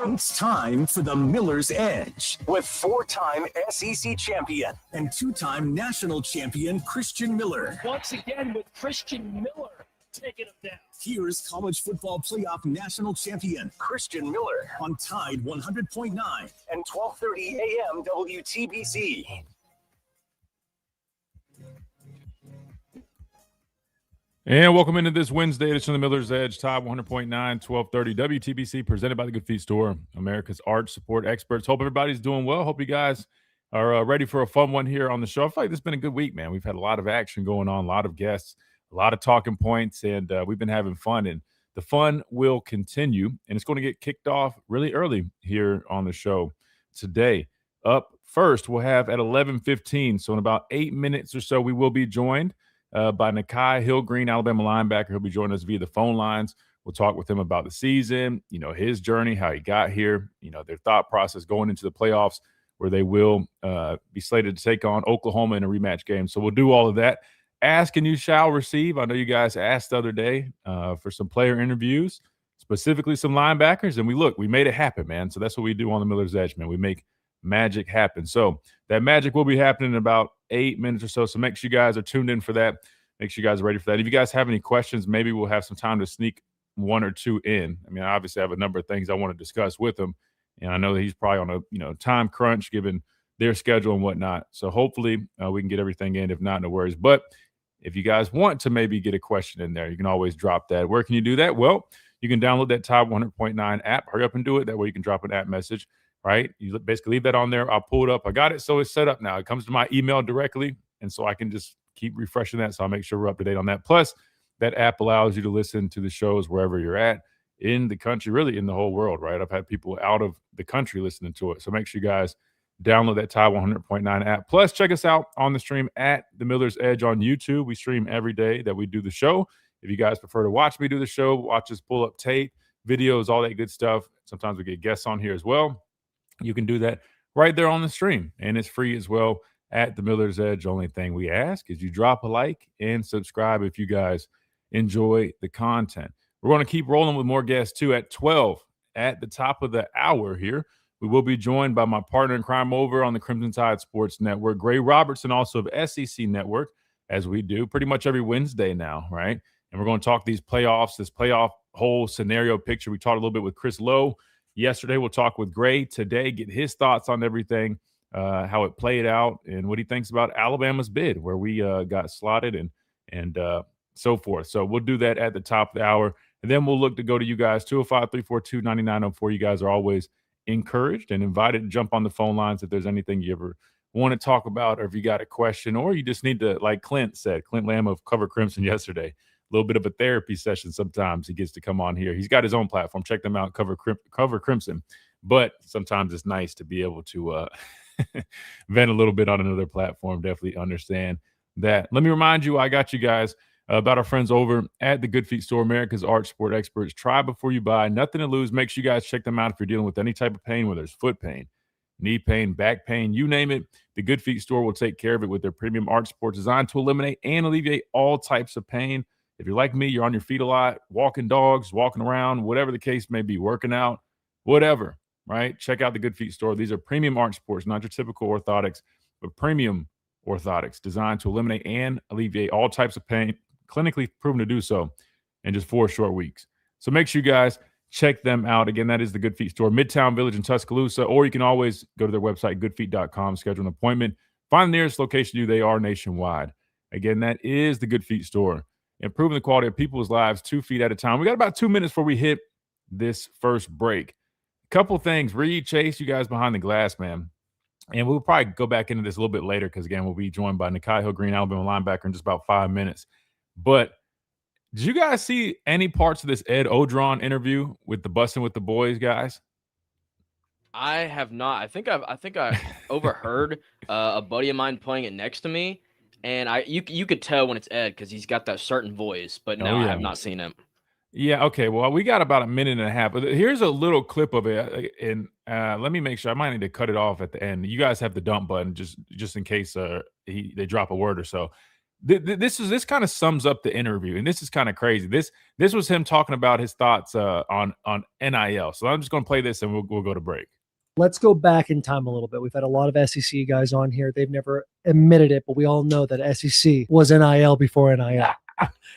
It's time for the Miller's Edge with four-time SEC champion and two-time national champion Christian Miller. Once again with Christian Miller taking him down. Here's college football playoff national champion Christian Miller on Tide 100.9 and 12:30 a.m. WTBC. And welcome into this Wednesday edition of the Miller's Edge, Tide 100.9, 1230 WTBC, presented by the Good Feet Store, America's arch support experts. Hope everybody's doing well. Hope you guys are ready for a fun one here on the show. I feel like this has been a good week, man. We've had a lot of action going on, a lot of guests, a lot of talking points, and we've been having fun. And the fun will continue, and it's going to get kicked off really early here on the show today. Up first, we'll have at 11:15, so in about 8 minutes or so, we will be joined by Nikhai Hill-Green, Alabama linebacker. He'll be joining us via the phone lines. We'll talk with him about the season, his journey, how he got here, their thought process going into the playoffs, where they will be slated to take on Oklahoma in a rematch game. So we'll do all of that. Ask and you shall receive. I know you guys asked the other day for some player interviews, specifically some linebackers, and we made it happen, man. So that's what we do on the Miller's Edge, man. We make magic happen. So that magic will be happening in about 8 minutes or so. So make sure you guys are tuned in for that. Make sure you guys are ready for that. If you guys have any questions, maybe we'll have some time to sneak one or two in. I mean, obviously I have a number of things I want to discuss with him. And I know that he's probably on a time crunch given their schedule and whatnot. So hopefully we can get everything in. If not, no worries. But if you guys want to maybe get a question in there, you can always drop that. Where can you do that? Well, you can download that Tide 100.9 app. Hurry up and do it. That way you can drop an app message. Right? You basically leave that on there. I'll pull it up. I got it. So it's set up now. It comes to my email directly. And so I can just keep refreshing that. So I'll make sure we're up to date on that. Plus, that app allows you to listen to the shows wherever you're at in the country, really in the whole world, right? I've had people out of the country listening to it. So make sure you guys download that Tide 100.9 app. Plus, check us out on the stream at The Miller's Edge on YouTube. We stream every day that we do the show. If you guys prefer to watch me do the show, watch us pull up tape, videos, all that good stuff. Sometimes we get guests on here as well. You can do that right there on the stream, and it's free as well at the Miller's Edge. Only thing we ask is you drop a like and subscribe if you guys enjoy the content. We're going to keep rolling with more guests too. At 12 at the top of the hour here, we will be joined by my partner in crime over on the Crimson Tide Sports Network, Gray Robertson, also of SEC Network, as we do pretty much every Wednesday now, right? And we're going to talk these playoffs, this playoff whole scenario picture. We talked a little bit with Chris Lowe yesterday. We'll talk with Gray today, get his thoughts on everything, how it played out, and what he thinks about Alabama's bid, where we got slotted and so forth. So we'll do that at the top of the hour. And then we'll look to go to you guys, 205-342-9904. You guys are always encouraged and invited to jump on the phone lines if there's anything you ever want to talk about, or if you got a question, or you just need to, like Clint Lamb of Cover Crimson yesterday, a little bit of a therapy session. Sometimes he gets to come on here. He's got his own platform. Check them out, Cover Crimson. But sometimes it's nice to be able to vent a little bit on another platform. Definitely understand that. Let me remind you, I got you guys about our friends over at the Good Feet Store, America's arch sport experts. Try before you buy. Nothing to lose. Make sure you guys check them out if you're dealing with any type of pain, whether it's foot pain, knee pain, back pain, you name it. The Good Feet Store will take care of it with their premium arch sport designed to eliminate and alleviate all types of pain. If you're like me, you're on your feet a lot, walking dogs, walking around, whatever the case may be, working out, whatever, right? Check out the Good Feet Store. These are premium arch sports, not your typical orthotics, but premium orthotics designed to eliminate and alleviate all types of pain, clinically proven to do so in just 4 short weeks. So make sure you guys check them out. Again, that is the Good Feet Store, Midtown Village in Tuscaloosa, or you can always go to their website, goodfeet.com, schedule an appointment, find the nearest location to you. They are nationwide. Again, that is the Good Feet Store, improving the quality of people's lives 2 feet at a time. We got about 2 minutes before we hit this first break. A couple things. Reed, Chase, you guys behind the glass, man. And we'll probably go back into this a little bit later because, again, we'll be joined by Nikhai Hill-Green, Alabama linebacker, in just about 5 minutes. But did you guys see any parts of this Ed Odron interview with the Bussin' with the Boys guys? I have not. I think I overheard a buddy of mine playing it next to me, and you could tell when it's Ed because he's got that certain voice. But no, I have not seen him. Yeah. Okay. Well, we got about a minute and a half. But here's a little clip of it, and let me make sure. I might need to cut it off at the end. You guys have the dump button just in case they drop a word or so. this kind of sums up the interview, and this is kind of crazy. This was him talking about his thoughts on NIL. So I'm just going to play this, and we'll go to break. Let's go back in time a little bit. We've had a lot of SEC guys on here. They've never admitted it, but we all know that SEC was NIL before NIL.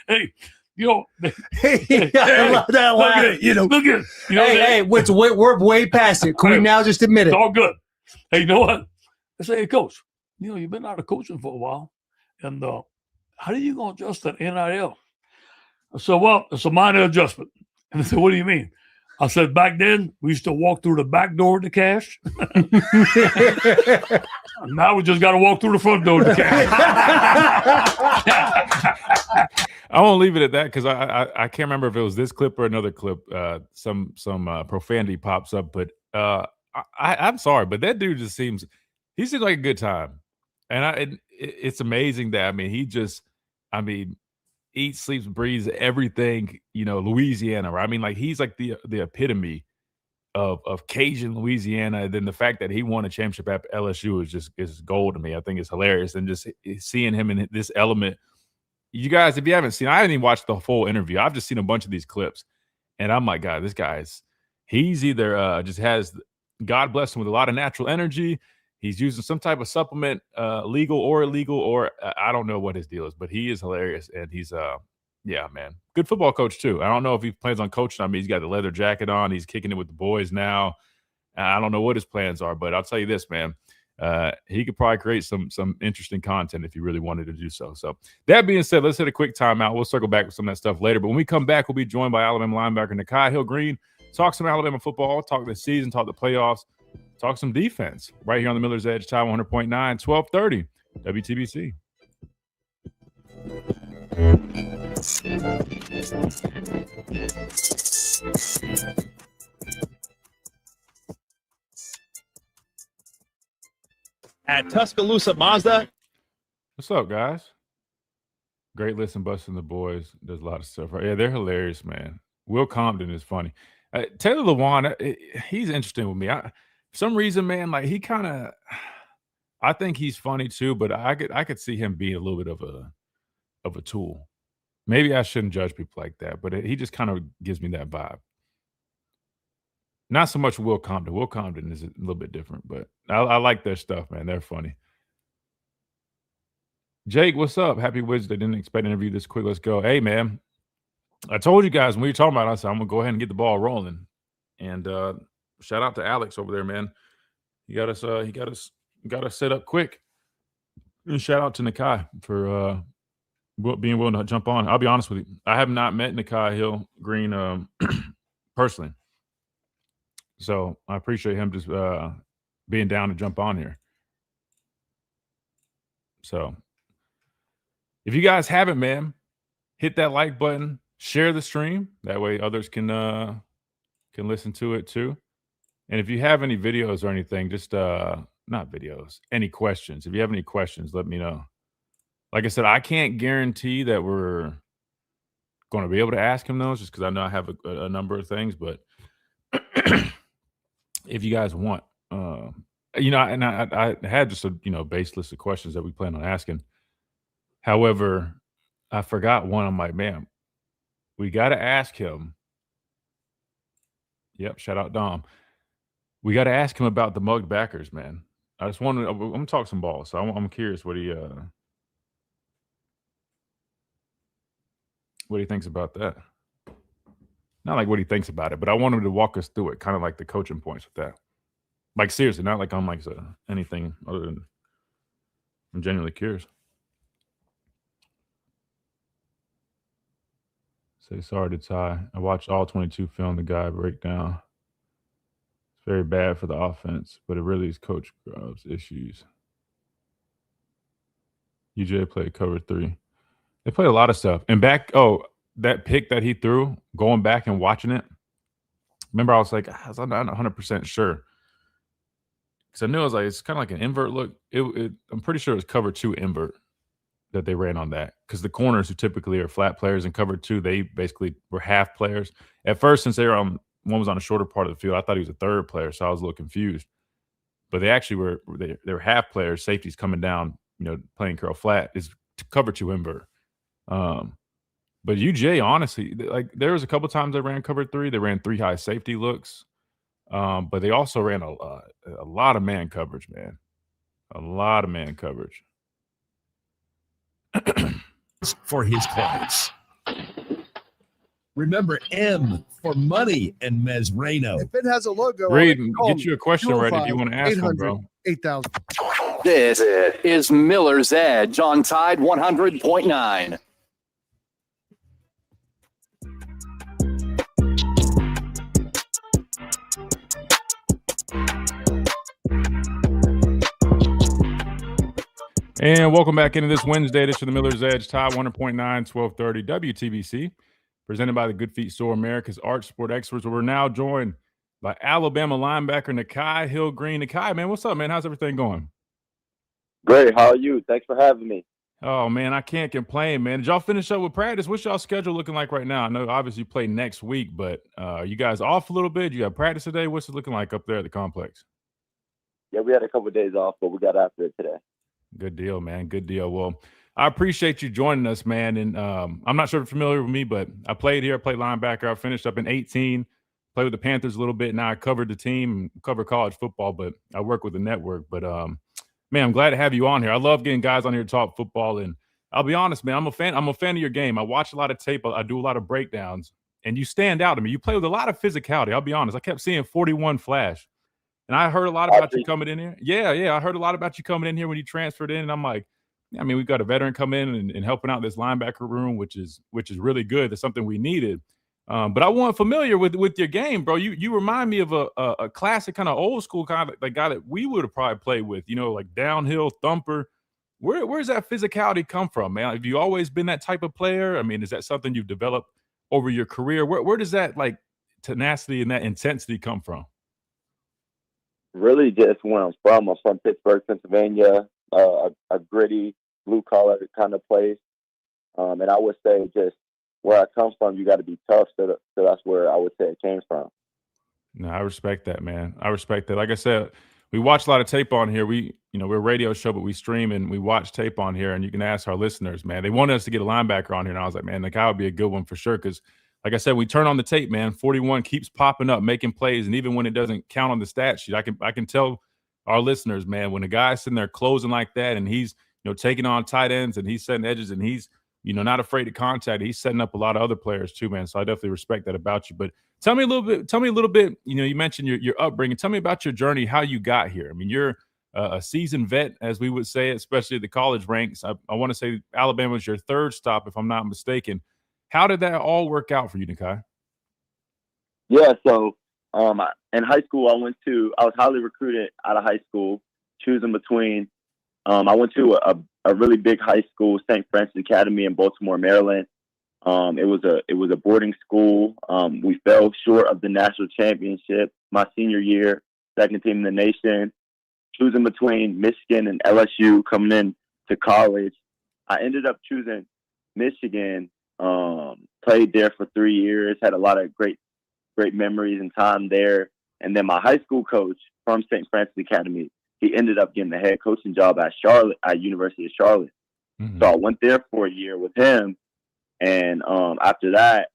Hey, I love that laugh. Look at it. We're way past it. Can we now just admit it? It's all good. Hey, you know what? I say, hey, coach, you've been out of coaching for a while, and how are you going to adjust that NIL? I said, well, it's a minor adjustment. And they said, what do you mean? I said, back then, we used to walk through the back door to cash. Now we just got to walk through the front door to cash. I won't leave it at that because I can't remember if it was this clip or another clip. Some profanity pops up, but I'm sorry, but that dude just seems like a good time, and it's amazing that he eats, sleeps, breathes everything. Louisiana, right? I mean, like he's like the epitome of Cajun Louisiana. And then the fact that he won a championship at LSU is gold to me. I think it's hilarious, and just seeing him in this element. You guys, if you haven't seen, I haven't even watched the full interview. I've just seen a bunch of these clips, and I'm like, God, this he's either just has, God bless him with a lot of natural energy. He's using some type of supplement, legal or illegal, or I don't know what his deal is, but he is hilarious, and he's man, good football coach too. I don't know if he plans on coaching. I mean, he's got the leather jacket on. He's kicking it with the boys now. I don't know what his plans are, but I'll tell you this, man. He could probably create some interesting content if he really wanted to do so. So that being said, let's hit a quick timeout. We'll circle back with some of that stuff later. But when we come back, we'll be joined by Alabama linebacker Nikhai Hill-Green. Talk some Alabama football, talk the season, talk the playoffs, talk some defense right here on the Miller's Edge, Tide 100.9, 1230 WTBC. At Tuscaloosa Mazda. What's up, guys? Great listen, busting the boys. Does a lot of stuff. Right? Yeah, they're hilarious, man. Will Compton is funny. Taylor Lewan, he's interesting with me. For some reason, man, like he kind of, I think he's funny too, but I could see him being a little bit of a tool. Maybe I shouldn't judge people like that, but he just kind of gives me that vibe. Not so much Will Compton. Will Compton is a little bit different, but I like their stuff, man. They're funny. Jake, what's up? Happy Wednesday. Didn't expect an interview this quick. Let's go. Hey, man. I told you guys when we were talking about it, I said I'm gonna go ahead and get the ball rolling. And shout out to Alex over there, man. He got us set up quick. And shout out to Nikhai for being willing to jump on. I'll be honest with you. I have not met Nikhai Hill-Green personally. So I appreciate him just being down to jump on here. So if you guys haven't, man, hit that like button, share the stream. That way others can listen to it too. And if you have any videos or anything, just not videos, any questions. If you have any questions, let me know. Like I said, I can't guarantee that we're going to be able to ask him those just because I know I have a number of things, but if you guys want, and I had just a base list of questions that we plan on asking. However, I forgot one. I'm like, man, we got to ask him. Yep, shout out Dom. We got to ask him about the mugged backers, man. I just wanted. I'm gonna talk some ball, so I'm curious what he thinks about that. Not like what he thinks about it, but I want him to walk us through it, kind of like the coaching points with that. Like seriously, not like I'm like anything other than I'm genuinely curious. Say sorry to Ty. I watched all 22 film. The guy breakdown. It's very bad for the offense, but it really is Coach Grubb's issues. UJ played cover 3. They played a lot of stuff. And that pick that he threw, going back and watching it. Remember, I was like, I'm not 100% sure. Because I knew it's kind of like an invert look. I'm pretty sure it was cover 2 invert that they ran on that. Because the corners, who typically are flat players in cover 2, they basically were half players. At first, since they were one was on a shorter part of the field, I thought he was a third player, so I was a little confused. But they actually were half players, safeties coming down, playing curl flat. Is cover two invert. But UJ, honestly, like there was a couple times they ran cover three. They ran three high safety looks, but they also ran a lot of man coverage, man. A lot of man coverage. For his clients. Remember M for money and Mesrano. If it has a logo, Reed, get you a question ready if you want to ask him, bro. 8,000. This is Miller's Edge on Tide 100.9. And welcome back into this Wednesday edition of the Miller's Edge, Tide 100.9, 1230 WTBC, presented by the Good Feet Store, America's Arch Sport Experts. We're now joined by Alabama linebacker Nikhai Hill-Green. Nikhai, man, what's up, man? How's everything going? Great. How are you? Thanks for having me. Oh, man, I can't complain, man. Did y'all finish up with practice? What's y'all schedule looking like right now? I know obviously you play next week, but you guys off a little bit? You got practice today? What's it looking like up there at the complex? Yeah, we had a couple of days off, but we got after it today. Good deal, man. Good deal. Well, I appreciate you joining us, man. And I'm not sure if you're familiar with me, but I played here. I played linebacker. I finished up in 18, played with the Panthers a little bit. Now I covered the team and cover college football, but I work with the network. But, man, I'm glad to have you on here. I love getting guys on here to talk football. And I'll be honest, man, I'm a fan of your game. I watch a lot of tape. I do a lot of breakdowns. And you stand out to me. You play with a lot of physicality. I'll be honest. I kept seeing 41 flash. And I heard a lot about you coming in here. Yeah. I heard a lot about you coming in here when you transferred in. And I'm like, I mean, we've got a veteran come in and helping out this linebacker room, which is really good. That's something we needed. But I wasn't familiar with your game, bro. You remind me of a classic kind of old school kind of the guy that we would have probably played with, you know, like downhill thumper. Where's that physicality come from, man? Have you always been that type of player? I mean, is that something you've developed over your career? Where does that like tenacity and that intensity come from? Really just where I'm from. I'm from Pittsburgh, Pennsylvania, a gritty, blue-collar kind of place. And I would say just where I come from, you got to be tough. So that's where I would say it came from. No, I respect that, man. I respect that. Like I said, we watch a lot of tape on here. We're a radio show, but we stream and we watch tape on here. And you can ask our listeners, man. They wanted us to get a linebacker on here. And I was like, man, the guy would be a good one for sure. Because like I said, we turn on the tape, man. 41 keeps popping up, making plays, and even when it doesn't count on the stat sheet, I can tell our listeners, man, when a guy's sitting there closing like that, and he's taking on tight ends, and he's setting edges, and he's not afraid to contact. He's setting up a lot of other players too, man. So I definitely respect that about you. But tell me a little bit. You mentioned your upbringing. Tell me about your journey, how you got here. I mean, you're a seasoned vet, as we would say, especially at the college ranks. I want to say Alabama was your third stop, if I'm not mistaken. How did that all work out for you, Nikhai? Yeah, so in high school, I was highly recruited out of high school, choosing between I went to a really big high school, St. Francis Academy in Baltimore, Maryland. It was a boarding school. We fell short of the national championship my senior year, second team in the nation. Choosing between Michigan and LSU coming in to college. I ended up choosing Michigan. Played there for 3 years, had a lot of great memories and time there. And then my high school coach from St. Francis Academy, he ended up getting the head coaching job at University of Charlotte. Mm-hmm. So I went there for a year with him. And after that,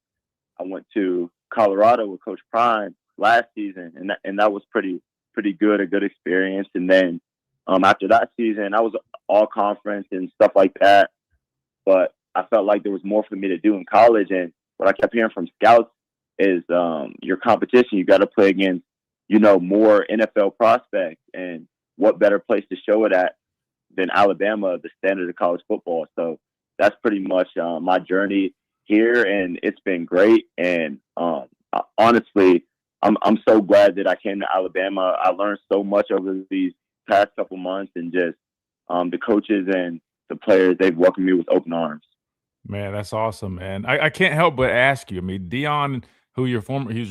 I went to Colorado with Coach Prime last season. And that was pretty good, a good experience. And then after that season, I was all conference and stuff like that. But I felt like there was more for me to do in college. And what I kept hearing from scouts is your competition, you got to play against, more NFL prospects. And what better place to show it at than Alabama, the standard of college football. So that's pretty much my journey here. And it's been great. And honestly, I'm so glad that I came to Alabama. I learned so much over these past couple months, and just the coaches and the players, they've welcomed me with open arms. Man, that's awesome, man. I can't help but ask you. I mean, Deion, he was your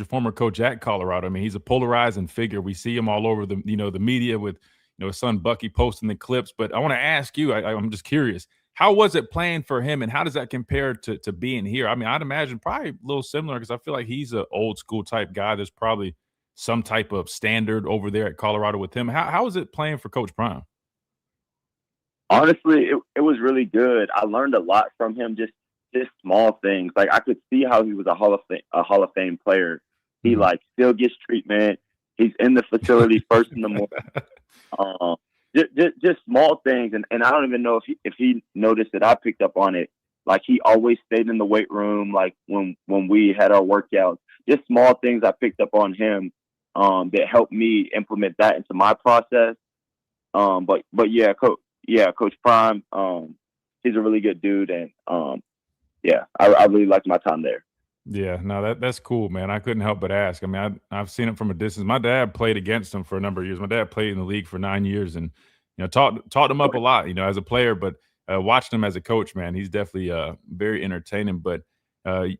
former coach at Colorado. I mean, he's a polarizing figure. We see him all over the media with his son Bucky posting the clips. But I want to ask you, I'm just curious, how was it playing for him, and how does that compare to being here? I mean, I'd imagine probably a little similar, because I feel like he's an old school type guy. There's probably some type of standard over there at Colorado with him. How is it playing for Coach Prime? Honestly, it was really good. I learned a lot from him, just small things. Like I could see how he was a Hall of Fame player. He like still gets treatment. He's in the facility first in the morning. Just small things, and I don't even know if he noticed that I picked up on it. Like he always stayed in the weight room, like when we had our workouts. Just small things I picked up on him that helped me implement that into my process. But yeah, Coach Prime, he's a really good dude, and I really liked my time there. Yeah, no, that's cool, man. I couldn't help but ask. I mean, I've seen him from a distance. My dad played against him for a number of years. My dad played in the league for 9 years, and taught him up a lot, as a player. But watched him as a coach, man, he's definitely very entertaining. But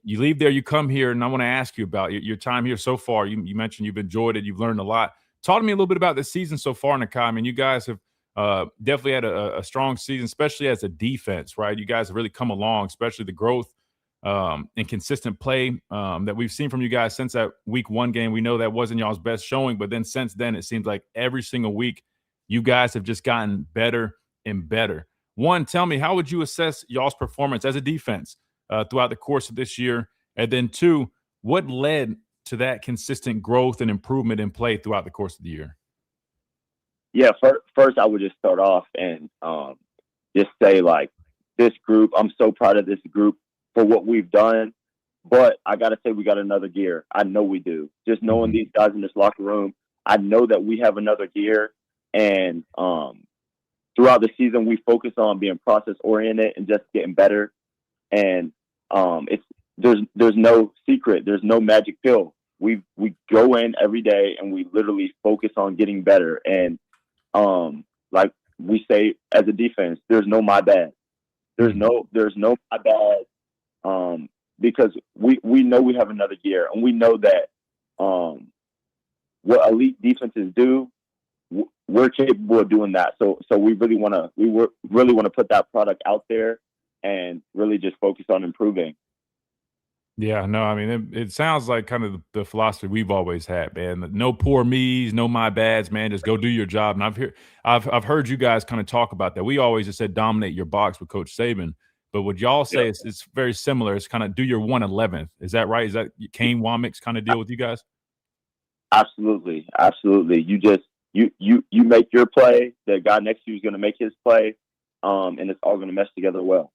you leave there, you come here, and I want to ask you about your time here so far. You mentioned you've enjoyed it, you've learned a lot. Talk to me a little bit about the season so far, Nikhai. I mean, you guys have definitely had a strong season, especially as a defense, right? You guys have really come along, especially the growth and consistent play that we've seen from you guys since that week 1 game. We know that wasn't y'all's best showing, but then since then, it seems like every single week you guys have just gotten better and better. One, tell me, how would you assess y'all's performance as a defense throughout the course of this year? And then 2, what led to that consistent growth and improvement in play throughout the course of the year? Yeah, first I would just start off and just say, like, this group, I'm so proud of this group for what we've done, but I got to say we got another gear. I know we do. Just knowing these guys in this locker room, I know that we have another gear, and throughout the season we focus on being process-oriented and just getting better, and there's no secret. There's no magic pill. We go in every day and we literally focus on getting better, and like we say as a defense, there's no my bad. There's no my bad. Because we know we have another gear, and we know that what elite defenses do, we're capable of doing that. So we really want to put that product out there and really just focus on improving. Yeah, no, I mean, it sounds like kind of the philosophy we've always had, man. No poor me's, no my bads, man. Just go do your job. And I've heard you guys kind of talk about that. We always just said dominate your box with Coach Saban. But what y'all say it's very similar. It's kind of do your 1/11th. Is that right? Is that Kane Womack's kind of deal with you guys? Absolutely. You just you make your play. The guy next to you is going to make his play, and it's all going to mesh together well.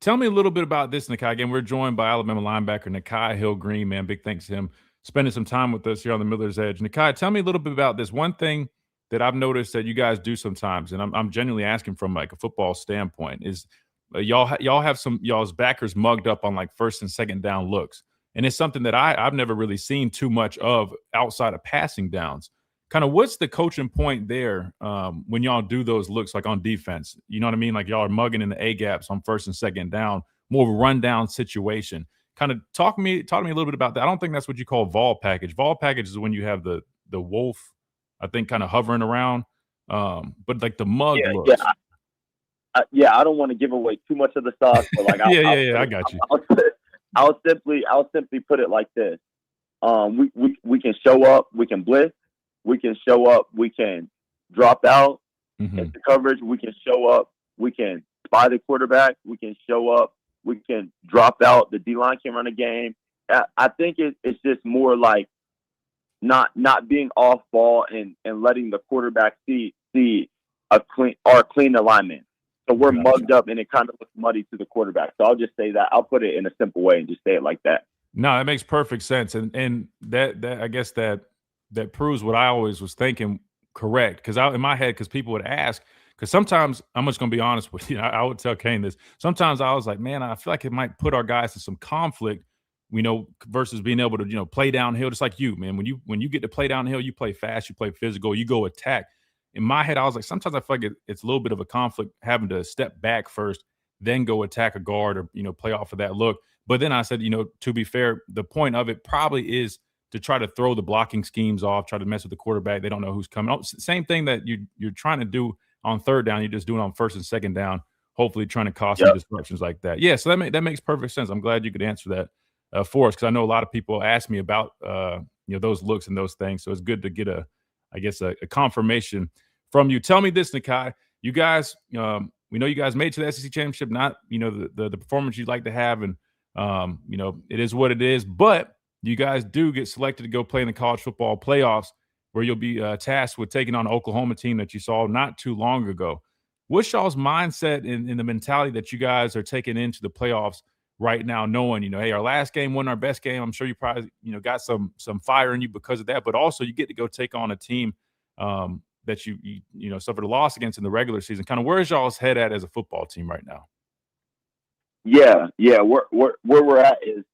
Tell me a little bit about this, Nikhai. Again, we're joined by Alabama linebacker Nikhai Hill-Green, man. Big thanks to him spending some time with us here on the Miller's Edge. Nikhai, tell me a little bit about this. One thing that I've noticed that you guys do sometimes, and I'm genuinely asking from like a football standpoint, is y'all have some y'all's backers mugged up on like first and second down looks. And it's something that I've never really seen too much of outside of passing downs. Kind of what's the coaching point there when y'all do those looks like on defense? You know what I mean? Like y'all are mugging in the A gaps on first and second down, more of a rundown situation. Kind of talk to me a little bit about that. I don't think that's what you call vol package. Vol package is when you have the wolf, I think, kind of hovering around. But like the mug looks. Yeah. I don't want to give away too much of the sauce, but like, I got you. I'll simply put it like this: we can show up, we can blitz, we can show up, we can drop out into coverage, we can show up, we can spy the quarterback, we can show up, we can drop out. The D-line can run a game. I think it's just more like not being off ball and letting the quarterback see a clean alignment. So we're mugged up, and it kind of looks muddy to the quarterback. So I'll just say that. I'll put it in a simple way and just say it like that. No, that makes perfect sense, and that I guess that proves what I always was thinking correct. Because in my head, because people would ask, because sometimes I'm just going to be honest with you. I would tell Kane this. Sometimes I was like, man, I feel like it might put our guys in some conflict, versus being able to play downhill, just like you, man. When you get to play downhill, you play fast, you play physical, you go attack. In my head, I was like, sometimes I feel like it's a little bit of a conflict having to step back first, then go attack a guard or, play off of that look. But then I said, to be fair, the point of it probably is to try to throw the blocking schemes off, try to mess with the quarterback. They don't know who's coming. Same thing that you're trying to do on third down. You're just doing on first and second down, hopefully trying to cause some disruptions like that. Yeah, so that makes perfect sense. I'm glad you could answer that for us, because I know a lot of people ask me about those looks and those things. So it's good to get a confirmation from you. Tell me this, Nikhai. you guys, we know you guys made it to the SEC championship, not, the performance you'd like to have. And, it is what it is. But you guys do get selected to go play in the college football playoffs, where you'll be tasked with taking on an Oklahoma team that you saw not too long ago. What's y'all's mindset in the mentality that you guys are taking into the playoffs right now, knowing, hey, our last game wasn't our best game? I'm sure you probably, got some fire in you because of that, but also you get to go take on a team that you suffered a loss against in the regular season. Kind of where's y'all's head at as a football team right now? Yeah. Where we're at is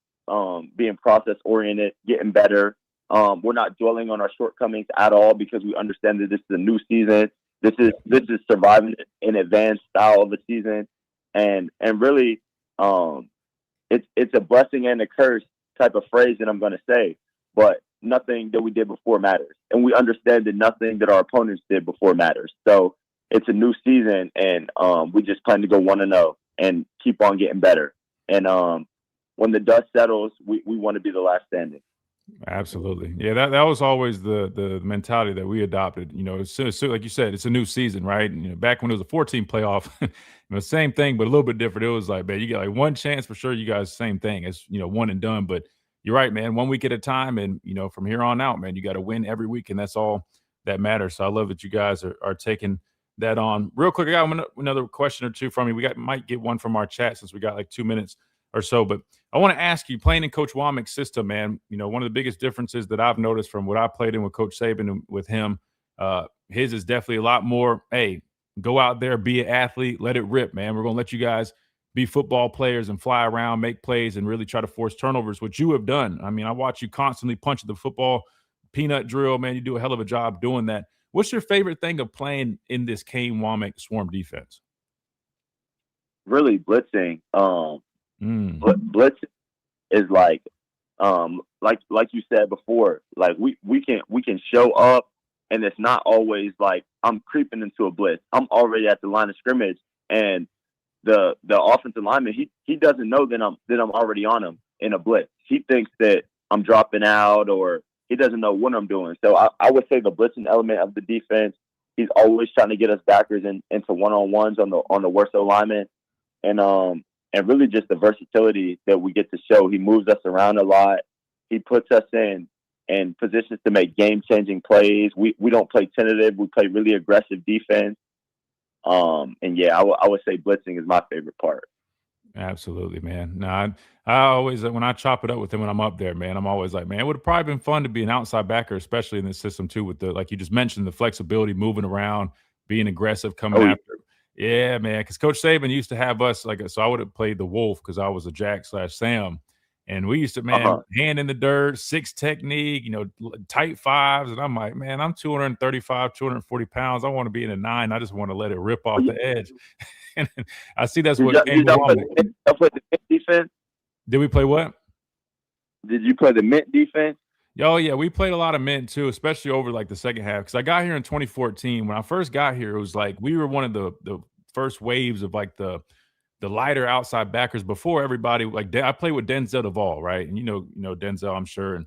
being process oriented, getting better. We're not dwelling on our shortcomings at all, because we understand that this is a new season. This is surviving in advanced style of a season, and really, it's a blessing and a curse type of phrase that I'm going to say, but nothing that we did before matters, and we understand that nothing that our opponents did before matters. So it's a new season, and we just plan to go 1-0 and keep on getting better. And when the dust settles, we want to be the last standing. Absolutely. Yeah, that was always the mentality that we adopted. So like you said, it's a new season, right? Back when it was a 14 playoff, same thing, but a little bit different. It was like, man, you got like one chance for sure. You guys, same thing. It's, one and done. But you're right, man, 1 week at a time. And, from here on out, man, you got to win every week. And that's all that matters. So I love that you guys are taking that on. Real quick, I got another question or two from you. Might get one from our chat, since we got like 2 minutes or so. But I want to ask you, playing in Coach Womack's system, man, one of the biggest differences that I've noticed from what I played in with Coach Saban and with him, his is definitely a lot more, hey, go out there, be an athlete, let it rip, man. We're going to let you guys be football players and fly around, make plays, and really try to force turnovers, which you have done. I mean, I watch you constantly punch the football, peanut drill, man. You do a hell of a job doing that. What's your favorite thing of playing in this Kane Womack swarm defense? Really blitzing. Blitz is like you said before, like we can show up, and it's not always like I'm creeping into a blitz. I'm already at the line of scrimmage, and the offensive lineman, he doesn't know that I'm already on him in a blitz. He thinks that I'm dropping out, or he doesn't know what I'm doing. So I would say the blitzing element of the defense, he's always trying to get us backers into one-on-ones on the worst lineman. And really just the versatility that we get to show. He moves us around a lot. He puts us in positions to make game-changing plays. We don't play tentative. We play really aggressive defense. And yeah, I would say blitzing is my favorite part. Absolutely, man. No, I always, when I chop it up with him when I'm up there, man, I'm always like, man, it would have probably been fun to be an outside backer, especially in this system too, with the, like you just mentioned, the flexibility, moving around, being aggressive, coming after. Yeah, man, because Coach Saban used to have us so I would have played the Wolf because I was a Jack/Sam, and we used to, man, hand in the dirt, 6 technique, tight fives, and I'm like, man, I'm 235, 240 pounds. I want to be in a 9. I just want to let it rip off the edge. And I see that's what came along. Did you play the mint defense? Did we play what? Did you play the mint defense? Oh, yeah, we played a lot of mint too, especially over like the second half. Because I got here in 2014. When I first got here, it was like we were one of the first waves of like the lighter outside backers before everybody. Like I played with Denzel Duvall, right? And you know Denzel, I'm sure. And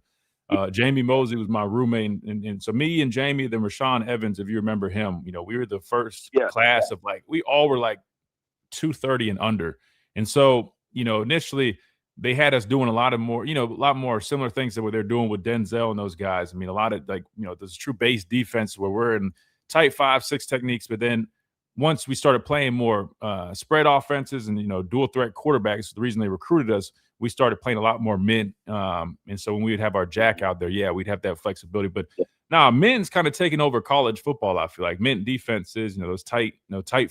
Jamie Mosley was my roommate, and so me and Jamie, then Rashawn Evans, if you remember him, we were the first class of like we all were like 230 and under, and so initially. They had us doing a lot more similar things that what they're doing with Denzel and those guys. I mean, a lot of there's true base defense where we're in tight 5-6 techniques. But then once we started playing more spread offenses and, dual threat quarterbacks, the reason they recruited us, we started playing a lot more mint. And so when we would have our jack out there, we'd have that flexibility. But now mint's kind of taking over college football. I feel like mint defenses, those tight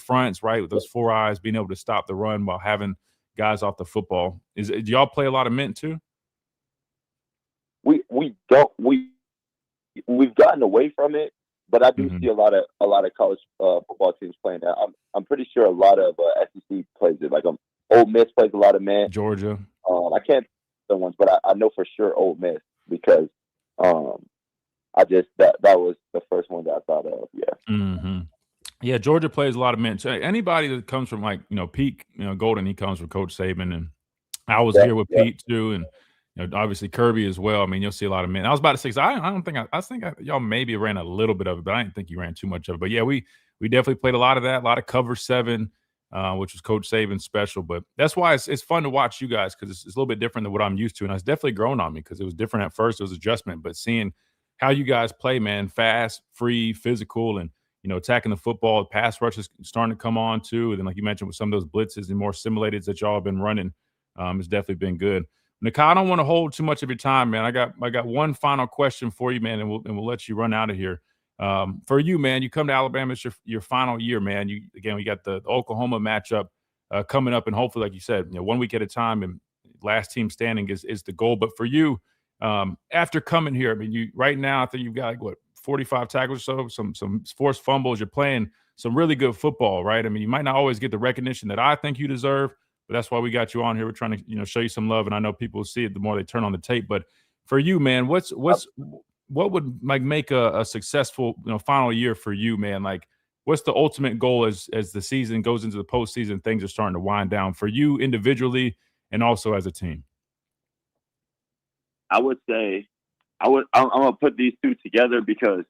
fronts, right? With those 4 eyes, being able to stop the run while having guys off the football. Do y'all play a lot of mint too? We've gotten away from it, but I do see a lot of college football teams playing that. I'm pretty sure a lot of SEC plays it. Like Ole Miss plays a lot of mint. Georgia. I can't the ones, but I know for sure Ole Miss because I just that was the first one that I thought of. Yeah. Mm-hmm. Yeah, Georgia plays a lot of mint. So anybody that comes from Pete, Golden, he comes from Coach Saban, and I was here with Pete too, and obviously Kirby as well. I mean, you'll see a lot of mint. I was about to say, I think y'all maybe ran a little bit of it, but I didn't think you ran too much of it. But yeah, we we definitely played a lot of that, a lot of cover 7, which was Coach Saban's special. But that's why it's fun to watch you guys, because it's a little bit different than what I'm used to. And it's definitely grown on me, because it was different at first. It was adjustment. But seeing how you guys play, man, fast, free, physical, and, attacking the football, the pass rush is starting to come on too. And then, like you mentioned, with some of those blitzes and more simulateds that y'all have been running, it's definitely been good. Nikhai, I don't want to hold too much of your time, man. I got one final question for you, man, and we'll let you run out of here. For you, man, you come to Alabama, it's your final year, man. We got the Oklahoma matchup coming up, and hopefully, like you said, 1 week at a time, and last team standing is the goal. But for you, after coming here, I mean, you right now, I think you've got 45 tackles or so, some forced fumbles. You're playing some really good football, right? I mean, you might not always get the recognition that I think you deserve, but that's why we got you on here. We're trying to, show you some love, and I know people see it the more they turn on the tape. But for you, man, what would make a successful, final year for you, man? Like, what's the ultimate goal as the season goes into the postseason, things are starting to wind down for you individually and also as a team? I would say I'm gonna put these two together because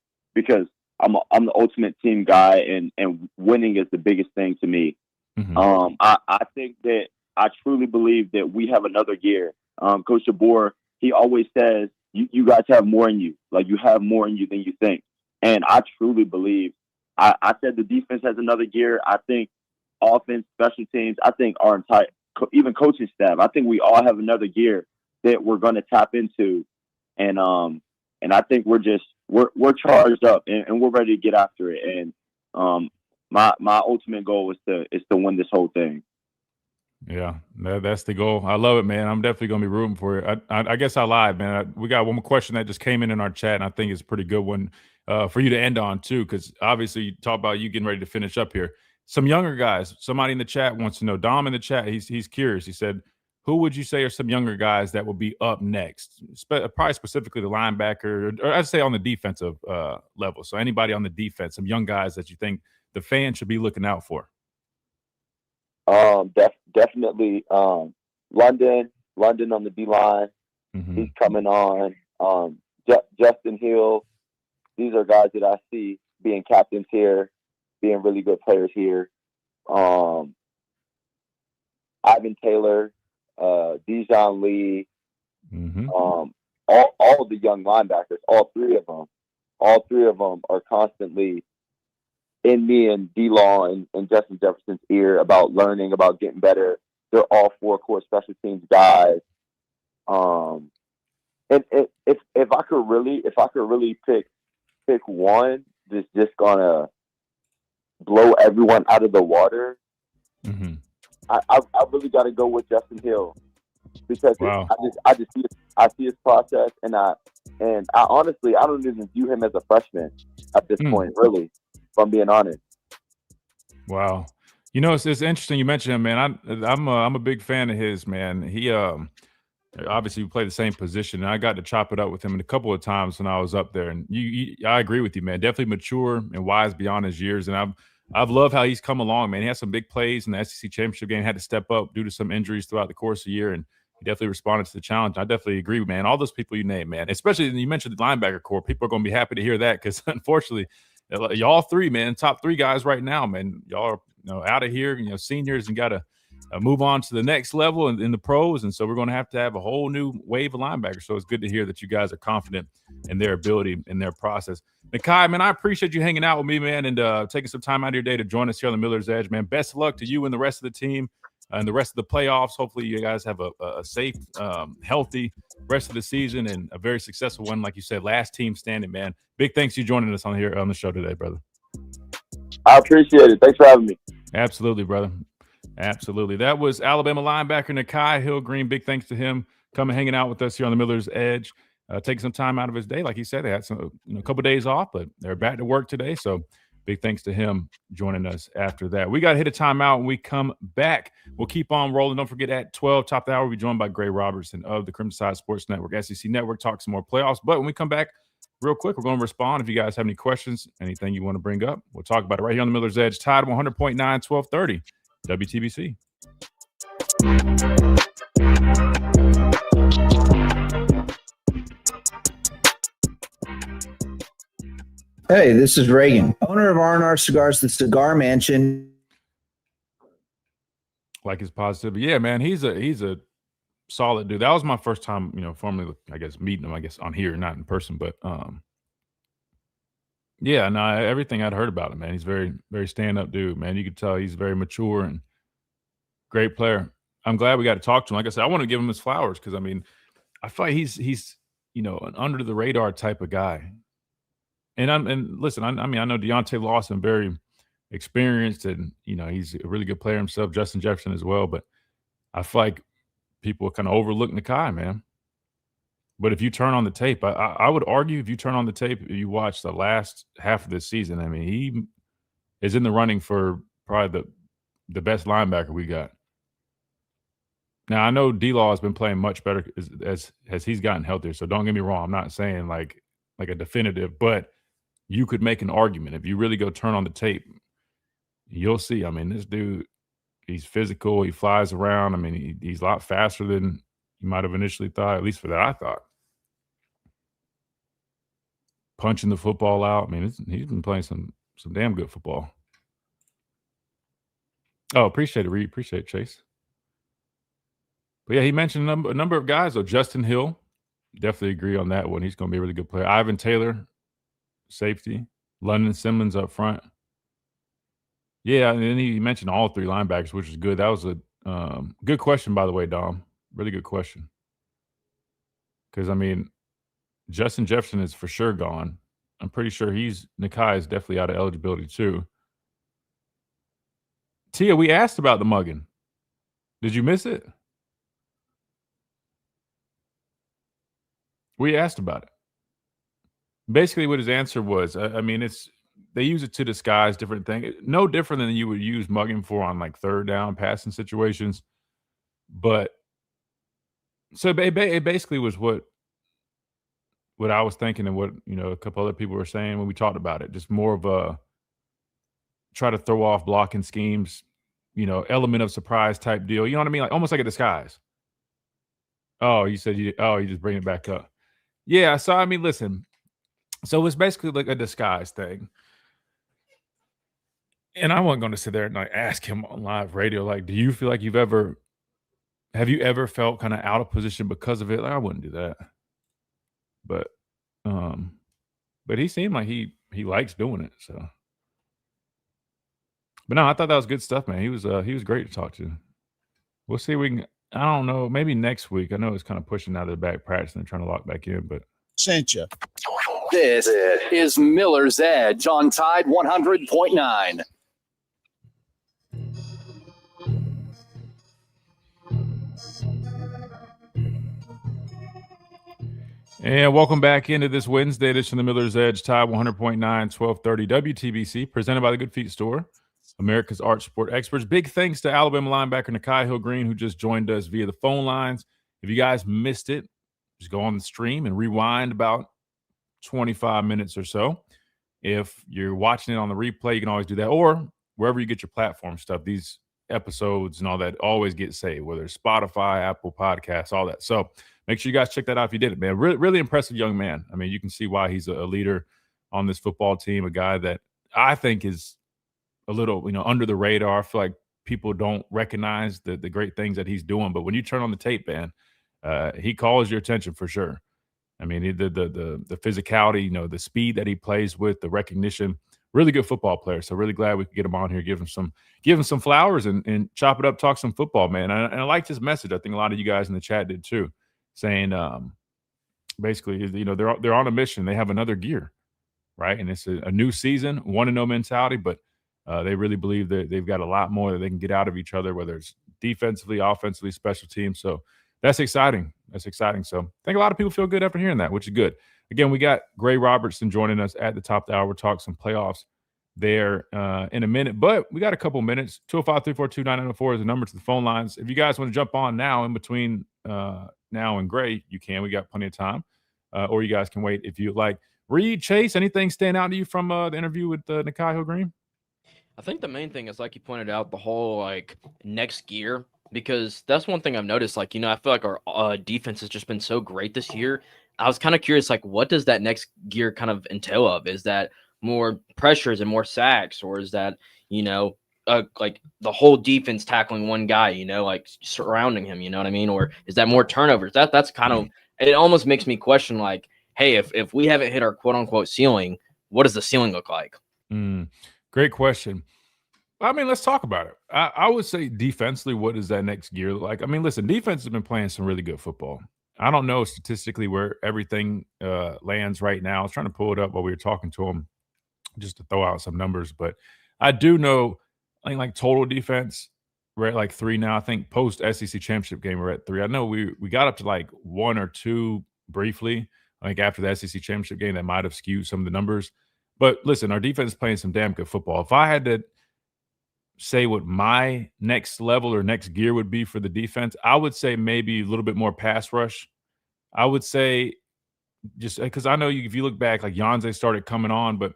I'm the ultimate team guy, and winning is the biggest thing to me. Mm-hmm. I think that I truly believe that we have another year. Coach DeBoer, he always says you guys have more in you, like you have more in you than you think, and I truly believe. I said the defense has another gear. I think offense, special teams, I think our entire, even coaching staff, I think we all have another gear that we're going to tap into. And I think we're charged up and we're ready to get after it. And my ultimate goal is to win this whole thing. Yeah, that's the goal. I love it, man. I'm definitely going to be rooting for you. I guess I lied, man. We got one more question that just came in our chat, and I think it's a pretty good one for you to end on, too, because obviously you talk about you getting ready to finish up here. Some younger guys, somebody in the chat wants to know, Dom in the chat, he's curious. He said, who would you say are some younger guys that will be up next? Probably specifically the linebacker, or I'd say on the defensive level. So anybody on the defense, some young guys that you think the fans should be looking out for. Definitely London on the D-line. Mm-hmm. He's coming on. Justin Hill. These are guys that I see being captains here, being really good players here. Ivan Taylor, Dijon Lee, mm-hmm. All of the young linebackers, all three of them are constantly in me and D-Law and Justin Jefferson's ear about learning, about getting better. They're all 4-core special teams guys. And if I could really pick one that's just gonna blow everyone out of the water, mm-hmm. I really got to go with Justin Hill because wow. I see his process, and I honestly I don't even view him as a freshman at this point, really, if I'm being honest. Wow, it's interesting you mentioned him, man. I'm a big fan of his, man. He obviously we play the same position, and I got to chop it up with him a couple of times when I was up there. And I agree with you, man. Definitely mature and wise beyond his years, and I've loved how he's come along, man. He had some big plays in the SEC championship game, had to step up due to some injuries throughout the course of the year, and he definitely responded to the challenge. I definitely agree, man. All those people you named, man, especially you mentioned the linebacker core. People are going to be happy to hear that because, unfortunately, y'all three, man, top three guys right now, man, y'all are out of here, seniors, and got to move on to the next level in the pros. And so we're going to have a whole new wave of linebackers. So it's good to hear that you guys are confident in their ability and their process. Nikhai, man, I appreciate you hanging out with me, man, and taking some time out of your day to join us here on the Miller's Edge, man. Best of luck to you and the rest of the team and the rest of the playoffs. Hopefully you guys have a safe, healthy rest of the season and a very successful one. Like you said, last team standing, man. Big thanks for you joining us on the show today, brother. I appreciate it. Thanks for having me. Absolutely, brother. Absolutely. That was Alabama linebacker Nikhai Hill-Green. Big thanks to him coming hanging out with us here on the Miller's Edge, taking some time out of his day. Like he said, they had a couple of days off, but they're back to work today. So big thanks to him joining us after that. We got to hit a timeout when we come back. We'll keep on rolling. Don't forget at 12, top of the hour, we'll be joined by Gray Robertson of the Crimson Tide Sports Network, SEC Network, talk some more playoffs. But when we come back, real quick, we're going to respond. If you guys have any questions, anything you want to bring up, we'll talk about it right here on the Miller's Edge. Tide 100.9, 1230, WTBC. Hey, this is Reagan, owner of R&R Cigars, the Cigar Mansion. Like his positivity. Yeah, man, he's a solid dude. That was my first time, formally, I guess, meeting him, I guess, on here, not in person. But yeah, no, everything I'd heard about him, man. He's very, very stand-up dude, man. You could tell he's very mature and great player. I'm glad we got to talk to him. Like I said, I want to give him his flowers because, I mean, I feel like he's an under-the-radar type of guy. And listen, I mean, I know Deontay Lawson, very experienced, and he's a really good player himself. Justin Jefferson as well, but I feel like people kind of overlook Nikhai, man. But if you turn on the tape, I would argue if you turn on the tape, you watch the last half of this season. I mean, he is in the running for probably the best linebacker we got. Now I know D-Law has been playing much better as he's gotten healthier. So don't get me wrong, I'm not saying like a definitive, but you could make an argument if you really go turn on the tape. You'll see. I mean, this dude, he's physical. He flies around. I mean, he's a lot faster than you might have initially thought. At least for that, I thought. Punching the football out. I mean, he's been playing some damn good football. Oh, appreciate it, Reed. Appreciate it, Chase. But yeah, he mentioned a number of guys though. Justin Hill, definitely agree on that one. He's going to be a really good player. Ivan Taylor, safety. London Simmons up front. Yeah, and then he mentioned all three linebackers, which is good. That was a good question, by the way, Dom. Really good question. Because, I mean, Justin Jefferson is for sure gone. I'm pretty sure Nikhai is definitely out of eligibility too. Tia, we asked about the mugging. Did you miss it? We asked about it. Basically, what his answer was, I mean, they use it to disguise different things. No different than you would use mugging for on like third down passing situations. But so it basically was what I was thinking and what, a couple other people were saying when we talked about it. Just more of a try to throw off blocking schemes, element of surprise type deal. You know what I mean? Like almost like a disguise. Oh, you said you just bring it back up. Yeah. So, I mean, listen. So it's basically like a disguise thing. And I wasn't going to sit there and like ask him on live radio, like, do you feel like have you ever felt kind of out of position because of it? Like, I wouldn't do that. But he seemed like he likes doing it. So, but no, I thought that was good stuff, man. He was great to talk to. We'll see if we can. I don't know, maybe next week. I know it's kind of pushing out of the back practice and trying to lock back in, but Sent you. This is Miller's Edge on Tide 100.9. And welcome back into this Wednesday edition of the Miller's Edge, Tide 100.9, 1230 WTBC, presented by the Good Feet Store, America's Arch Support Experts. Big thanks to Alabama linebacker Nikhai Hill-Green, who just joined us via the phone lines. If you guys missed it, just go on the stream and rewind about 25 minutes or so. If you're watching it on the replay, you can always do that. Or wherever you get your platform stuff, these episodes and all that always get saved, whether it's Spotify, Apple Podcasts, all that. So make sure you guys check that out if you did it, man. Really, really impressive young man. I mean, you can see why he's a leader on this football team, a guy that I think is a little, under the radar. I feel like people don't recognize the great things that he's doing. But when you turn on the tape, man, he calls your attention for sure. I mean, the physicality, the speed that he plays with, the recognition, really good football player. So really glad we could get him on here, give him some flowers and chop it up, talk some football, man. And I liked his message. I think a lot of you guys in the chat did too, saying basically, they're on a mission. They have another gear, right? And it's a new season, 1-0 mentality, but they really believe that they've got a lot more that they can get out of each other, whether it's defensively, offensively, special teams. So that's exciting. So I think a lot of people feel good after hearing that, which is good. Again, we got Gray Robertson joining us at the top of the hour. We'll talk some playoffs there in a minute, but we got a couple minutes. 205-342-9904 is the number to the phone lines. If you guys want to jump on now in between now and Gray, you can. We got plenty of time. Or you guys can wait if you'd like. Reed, Chase, anything stand out to you from the interview with Nikhai Hill-Green? I think the main thing is, like you pointed out, the whole next gear, because that's one thing I've noticed. I feel like our defense has just been so great this year. I was kind of curious, what does that next gear kind of entail of? Is that more pressures and more sacks, or is that, like the whole defense tackling one guy, like surrounding him, you know what I mean? Or is that more turnovers? That's kind of, it almost makes me question, like, hey, if we haven't hit our quote unquote ceiling, what does the ceiling look like? Great question. I mean, let's talk about it. I would say defensively, what does that next gear look like? I mean, listen, defense has been playing some really good football. I don't know statistically where everything lands right now. I was trying to pull it up while we were talking to him just to throw out some numbers. But I do know, I think, like total defense, we're at like 3 now. I think post SEC championship game, we're at 3. I know we got up to like 1 or 2 briefly. I think after the SEC championship game, that might have skewed some of the numbers. But listen, our defense is playing some damn good football. If I had to say what my next level or next gear would be for the defense, I would say maybe a little bit more pass rush. I would say just because I know if you look back, like Yanze started coming on, but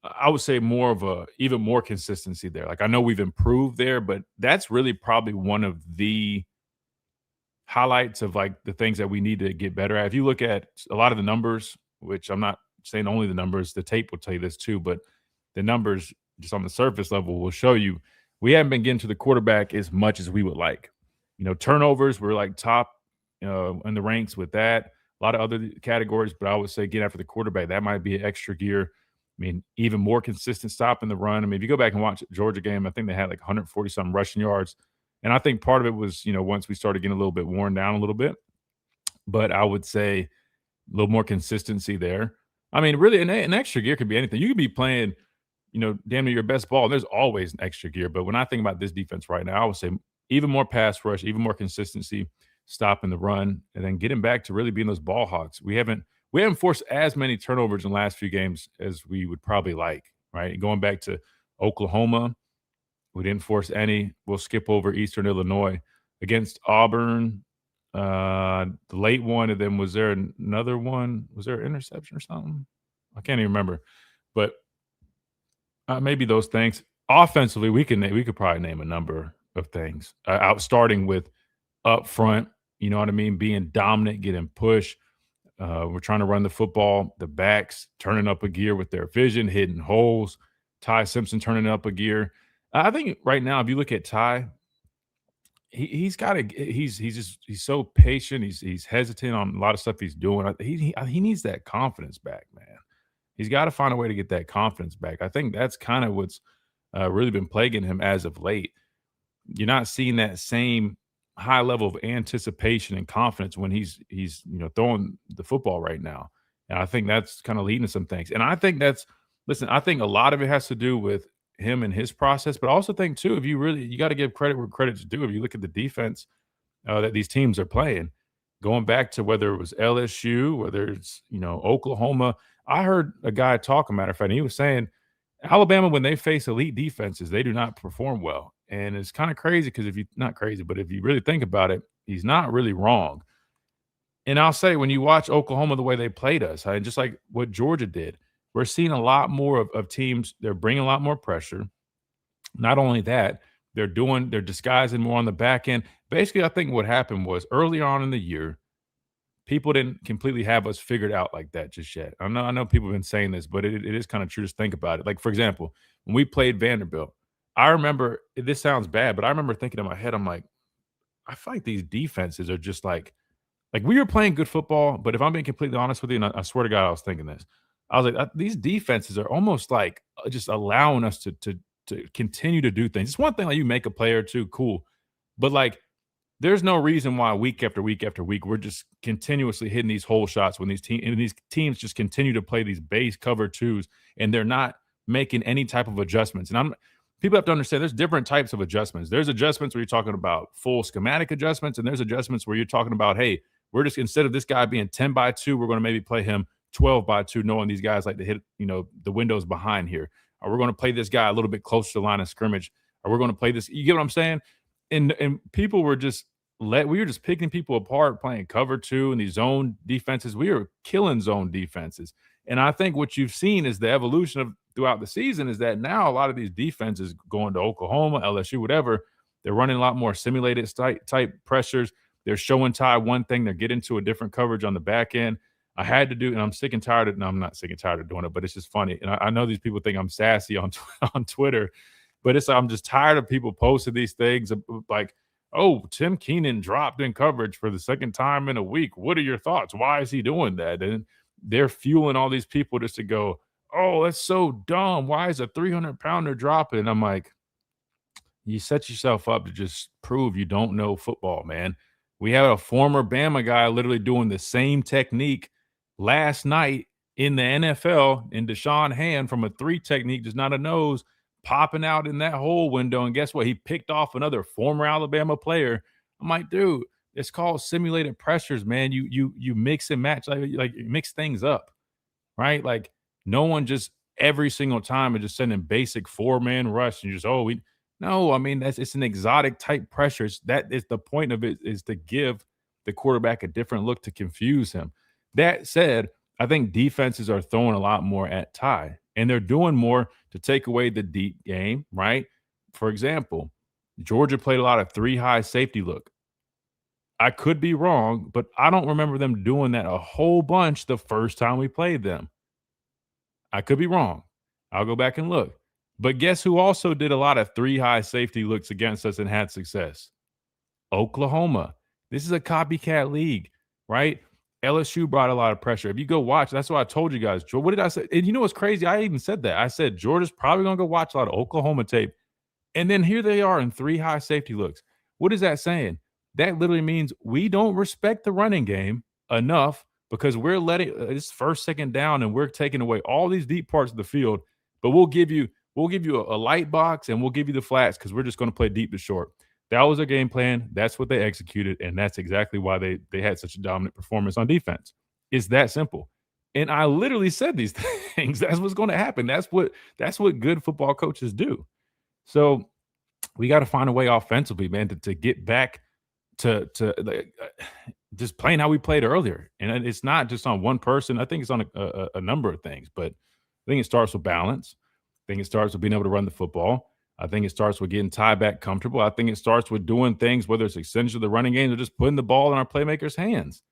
I would say more of even more consistency there. Like I know we've improved there, but that's really probably one of the highlights of like the things that we need to get better at. If you look at a lot of the numbers, which I'm not saying only the numbers, the tape will tell you this too, but the numbers just on the surface level will show you we haven't been getting to the quarterback as much as we would like. Turnovers, we're like top in the ranks with that. A lot of other categories, but I would say get after the quarterback. That might be an extra gear. I mean, even more consistent stop in the run. I mean, if you go back and watch the Georgia game, I think they had like 140-something rushing yards. And I think part of it was, once we started getting a little bit worn down a little bit. But I would say a little more consistency there. I mean, really, an extra gear could be anything. You could be playing – damn near your best ball. There's always an extra gear. But when I think about this defense right now, I would say even more pass rush, even more consistency, stopping the run, and then getting back to really being those ball hawks. We haven't forced as many turnovers in the last few games as we would probably like, right? Going back to Oklahoma, we didn't force any. We'll skip over Eastern Illinois. Against Auburn, the late one, and then was there another one? Was there an interception or something? I can't even remember. But maybe those things. Offensively, we could probably name a number of things. Starting with up front, you know what I mean? Being dominant, getting push. We're trying to run the football. The backs turning up a gear with their vision, hitting holes. Ty Simpson turning up a gear. I think right now, if you look at Ty, he's so patient. He's hesitant on a lot of stuff he's doing. He needs that confidence back, man. He's got to find a way to get that confidence back. I think that's kind of what's really been plaguing him as of late. You're not seeing that same high level of anticipation and confidence when he's throwing the football right now. And I think that's kind of leading to some things. And I think I think a lot of it has to do with him and his process, but I also think too, if you got to give credit where credit's due. If you look at the defense that these teams are playing, going back to whether it was LSU, whether it's, Oklahoma. I heard a guy talk, a matter of fact, and he was saying Alabama, when they face elite defenses, they do not perform well. And it's kind of crazy because if you really think about it, he's not really wrong. And I'll say, when you watch Oklahoma, the way they played us, just like what Georgia did, we're seeing a lot more of teams. They're bringing a lot more pressure. Not only that, they're disguising more on the back end. Basically, I think what happened was early on in the year, people didn't completely have us figured out like that just yet. I know people have been saying this, but it is kind of true. Just think about it. Like, for example, when we played Vanderbilt, I remember, this sounds bad, but I remember thinking in my head, I'm like, I feel like these defenses are just like we were playing good football, but if I'm being completely honest with you, and I swear to God, I was thinking this. I was like, these defenses are almost like just allowing us to continue to do things. It's one thing like you make a play or two, cool. But like, there's no reason why week after week after week we're just continuously hitting these hole shots when these teams just continue to play these base cover twos and they're not making any type of adjustments. And people have to understand there's different types of adjustments. There's adjustments where you're talking about full schematic adjustments, and there's adjustments where you're talking about, hey, we're just, instead of this guy being 10-by-2, we're going to maybe play him 12-by-2, knowing these guys like to hit, the windows behind here. Or we're going to play this guy a little bit closer to the line of scrimmage. Or we're going to play this. You get what I'm saying? And people were just we were just picking people apart, playing cover two and these zone defenses. We were killing zone defenses. And I think what you've seen is the evolution of throughout the season is that now a lot of these defenses going to Oklahoma, LSU, whatever, they're running a lot more simulated type pressures. They're showing Ty one thing. They're getting to a different coverage on the back end. I had to do, and I'm sick and tired of. No, I'm not sick and tired of doing it, but it's just funny. And I know these people think I'm sassy on on Twitter, but I'm just tired of people posting these things like, "Oh, Tim Keenan dropped in coverage for the second time in a week. What are your thoughts? Why is he doing that?" And they're fueling all these people just to go, "Oh, that's so dumb. Why is a 300-pounder dropping?" And I'm like, you set yourself up to just prove you don't know football, man. We had a former Bama guy literally doing the same technique last night in the NFL in Deshaun Hand from a 3 technique, just not a nose, popping out in that whole window. And guess what? He picked off another former Alabama player. I'm like, dude, it's called simulated pressures, man. You mix and match, like you mix things up, right? Like no one just every single time is just sending basic 4-man rush and just, no, I mean, it's an exotic type pressure. That is the point of it, is to give the quarterback a different look to confuse him. That said, I think defenses are throwing a lot more at Ty, and they're doing more to take away the deep game, right? For example, Georgia played a lot of 3-high safety look. I could be wrong, but I don't remember them doing that a whole bunch the first time we played them. I could be wrong. I'll go back and look. But guess who also did a lot of 3-high safety looks against us and had success? Oklahoma. This is a copycat league, right? LSU brought a lot of pressure. If you go watch, that's why I told you guys. What did I say? And you know what's crazy? I even said that. I said Georgia's probably going to go watch a lot of Oklahoma tape. And then here they are in 3-high safety looks. What is that saying? That literally means we don't respect the running game enough because we're letting it's first, second down, and we're taking away all these deep parts of the field. But we'll give you a light box and we'll give you the flats because we're just going to play deep to short. That was their game plan. That's what they executed, and that's exactly why they had such a dominant performance on defense. It's that simple. And I literally said these things. That's what's going to happen. That's what good football coaches do. So we got to find a way offensively, man, to get back to just playing how we played earlier. And it's not just on one person. I think it's on a number of things, but I think it starts with balance. I think it starts with being able to run the football. I think it starts with getting Ty back comfortable. I think it starts with doing things, whether it's extension of the running game or just putting the ball in our playmakers' hands.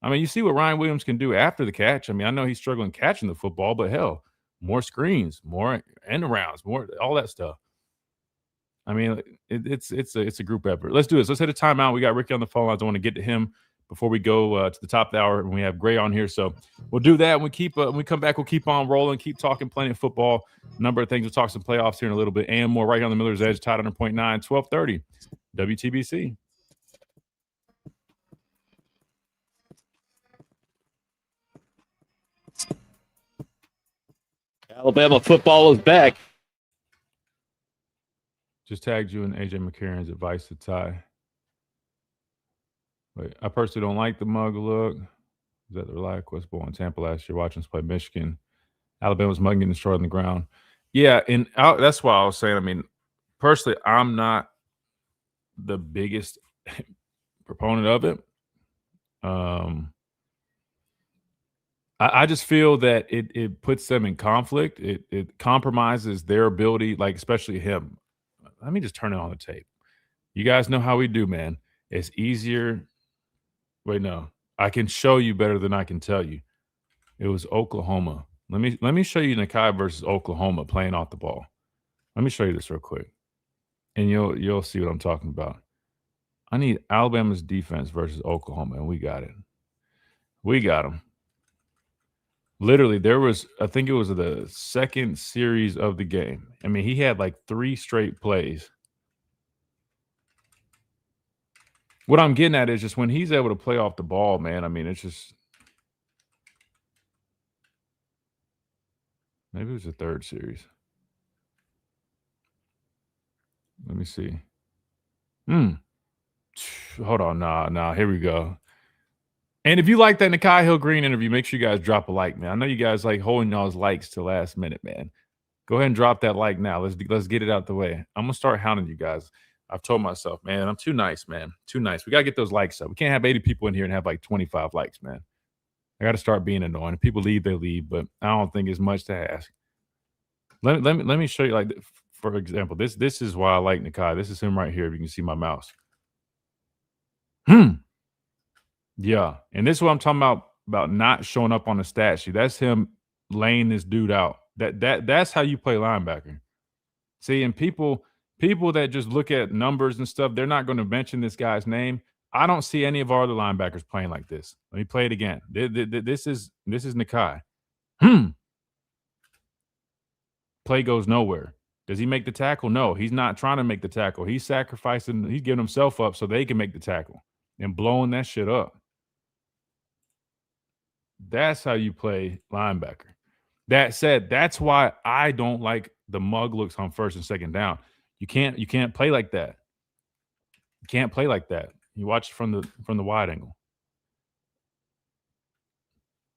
I mean, you see what Ryan Williams can do after the catch. I mean, I know he's struggling catching the football, but hell, more screens, more end arounds, more all that stuff. I mean, it's a group effort. Let's do this. Let's hit a timeout. We got Ricky on the phone lines. I want to get to him before we go to the top of the hour, and we have Gray on here. So we'll do that. When we come back, we'll keep on rolling, keep talking plenty of football, a number of things. We'll talk some playoffs here in a little bit and more right here on the Miller's Edge, Tide 100.9, 1230, WTBC. Alabama football is back. Just tagged you in AJ McCarron's advice to Ty. Wait, I personally don't like the mug look. Was at the ReliaQuest Bowl in Tampa last year, watching us play Michigan. Alabama's mug getting destroyed on the ground. Yeah, and that's why I was saying, I mean, personally, I'm not the biggest proponent of it. I just feel that it puts them in conflict. It compromises their ability, like especially him. Let me just turn it on the tape. You guys know how we do, man. It's easier. Wait, no. I can show you better than I can tell you. It was Oklahoma. Let me show you Nikhai versus Oklahoma playing off the ball. Let me show you this real quick, and you'll see what I'm talking about. I need Alabama's defense versus Oklahoma, and we got it. We got them. Literally, I think it was the second series of the game. I mean, he had like 3 straight plays. What I'm getting at is just when he's able to play off the ball, man, I mean, it's just maybe it was the 3rd series. Let me see. Hold on. Nah. Here we go. And if you like that Nikhai Hill-Green interview, make sure you guys drop a like, man. I know you guys like holding y'all's likes to last minute, man. Go ahead and drop that like now. Let's get it out the way. I'm going to start hounding you guys. I've told myself, man, I'm too nice, man. Too nice. We got to get those likes up. We can't have 80 people in here and have like 25 likes, man. I got to start being annoying. If people leave, they leave, but I don't think it's much to ask. Let me show you, like, for example, this is why I like Nikhai. This is him right here, if you can see my mouse. Yeah, and this is what I'm talking about, not showing up on the stat sheet. That's him laying this dude out. That's how you play linebacker. See, and people that just look at numbers and stuff, they're not going to mention this guy's name. I don't see any of our other linebackers playing like this. Let me play it again. This is Nikhai. Play goes nowhere. Does he make the tackle? No, he's not trying to make the tackle. He's sacrificing. He's giving himself up so they can make the tackle and blowing that shit up. That's how you play linebacker. That said, that's why I don't like the mug looks on first and second down. You can't play like that. You can't play like that. You watch it from the wide angle.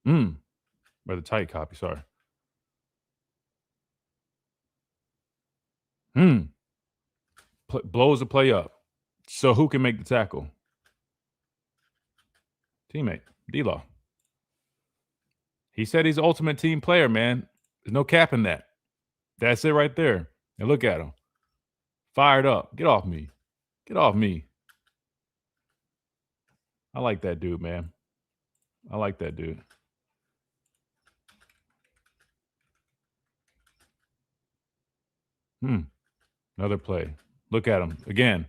Or the tight copy, sorry. Blows the play up. So who can make the tackle? Teammate, D-Law. He said he's the ultimate team player, man. There's no cap in that. That's it right there. And look at him. Fired up. Get off me. Get off me. I like that dude, man. I like that dude. Another play. Look at him. Again,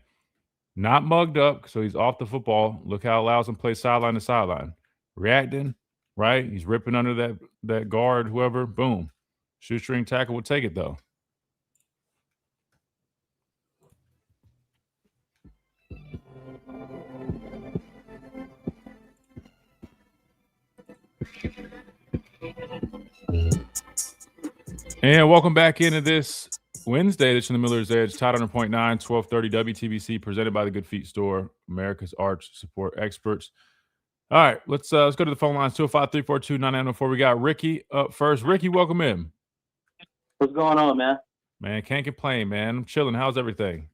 not mugged up, so he's off the football. Look how it allows him to play sideline to sideline. Reacting, right? He's ripping under that guard, whoever. Boom. Shoestring tackle will take it, though. And welcome back into this Wednesday edition of the Miller's Edge, Tide 100.9, 1230 WTBC, presented by the Good Feet Store, America's Arch Support Experts. All right, let's go to the phone lines, 205-342-9904. We got Ricky up first. Ricky, welcome in. What's going on, man? Man, can't complain, man. I'm chilling. How's everything?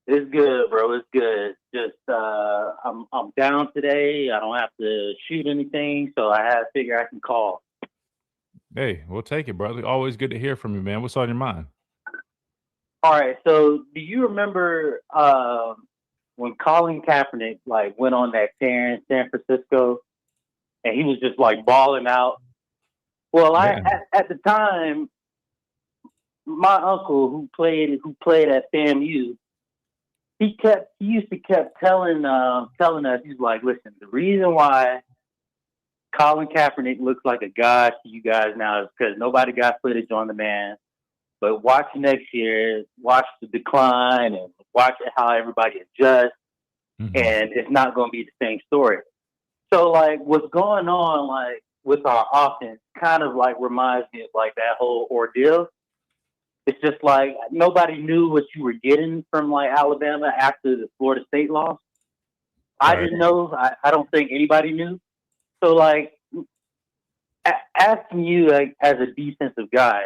It's good, bro. It's good. Just I'm down today. I don't have to shoot anything, so I had to figure I can call. Hey, we'll take it, brother. Always good to hear from you, man. What's on your mind? All right. So, do you remember when Colin Kaepernick went on that tear in San Francisco, and he was just balling out? Well, Yeah. at the time, my uncle who played at FAMU, he used to keep telling us, he's like, listen, the reason why Colin Kaepernick looks like a god to you guys now is because nobody got footage on the man. But watch next year, watch the decline and watch how everybody adjusts, and it's not going to be the same story. So, what's going on, with our offense kind of, reminds me of, that whole ordeal. It's just nobody knew what you were getting from Alabama after the Florida State loss. I didn't know. I don't think anybody knew. So asking you as a defensive guy,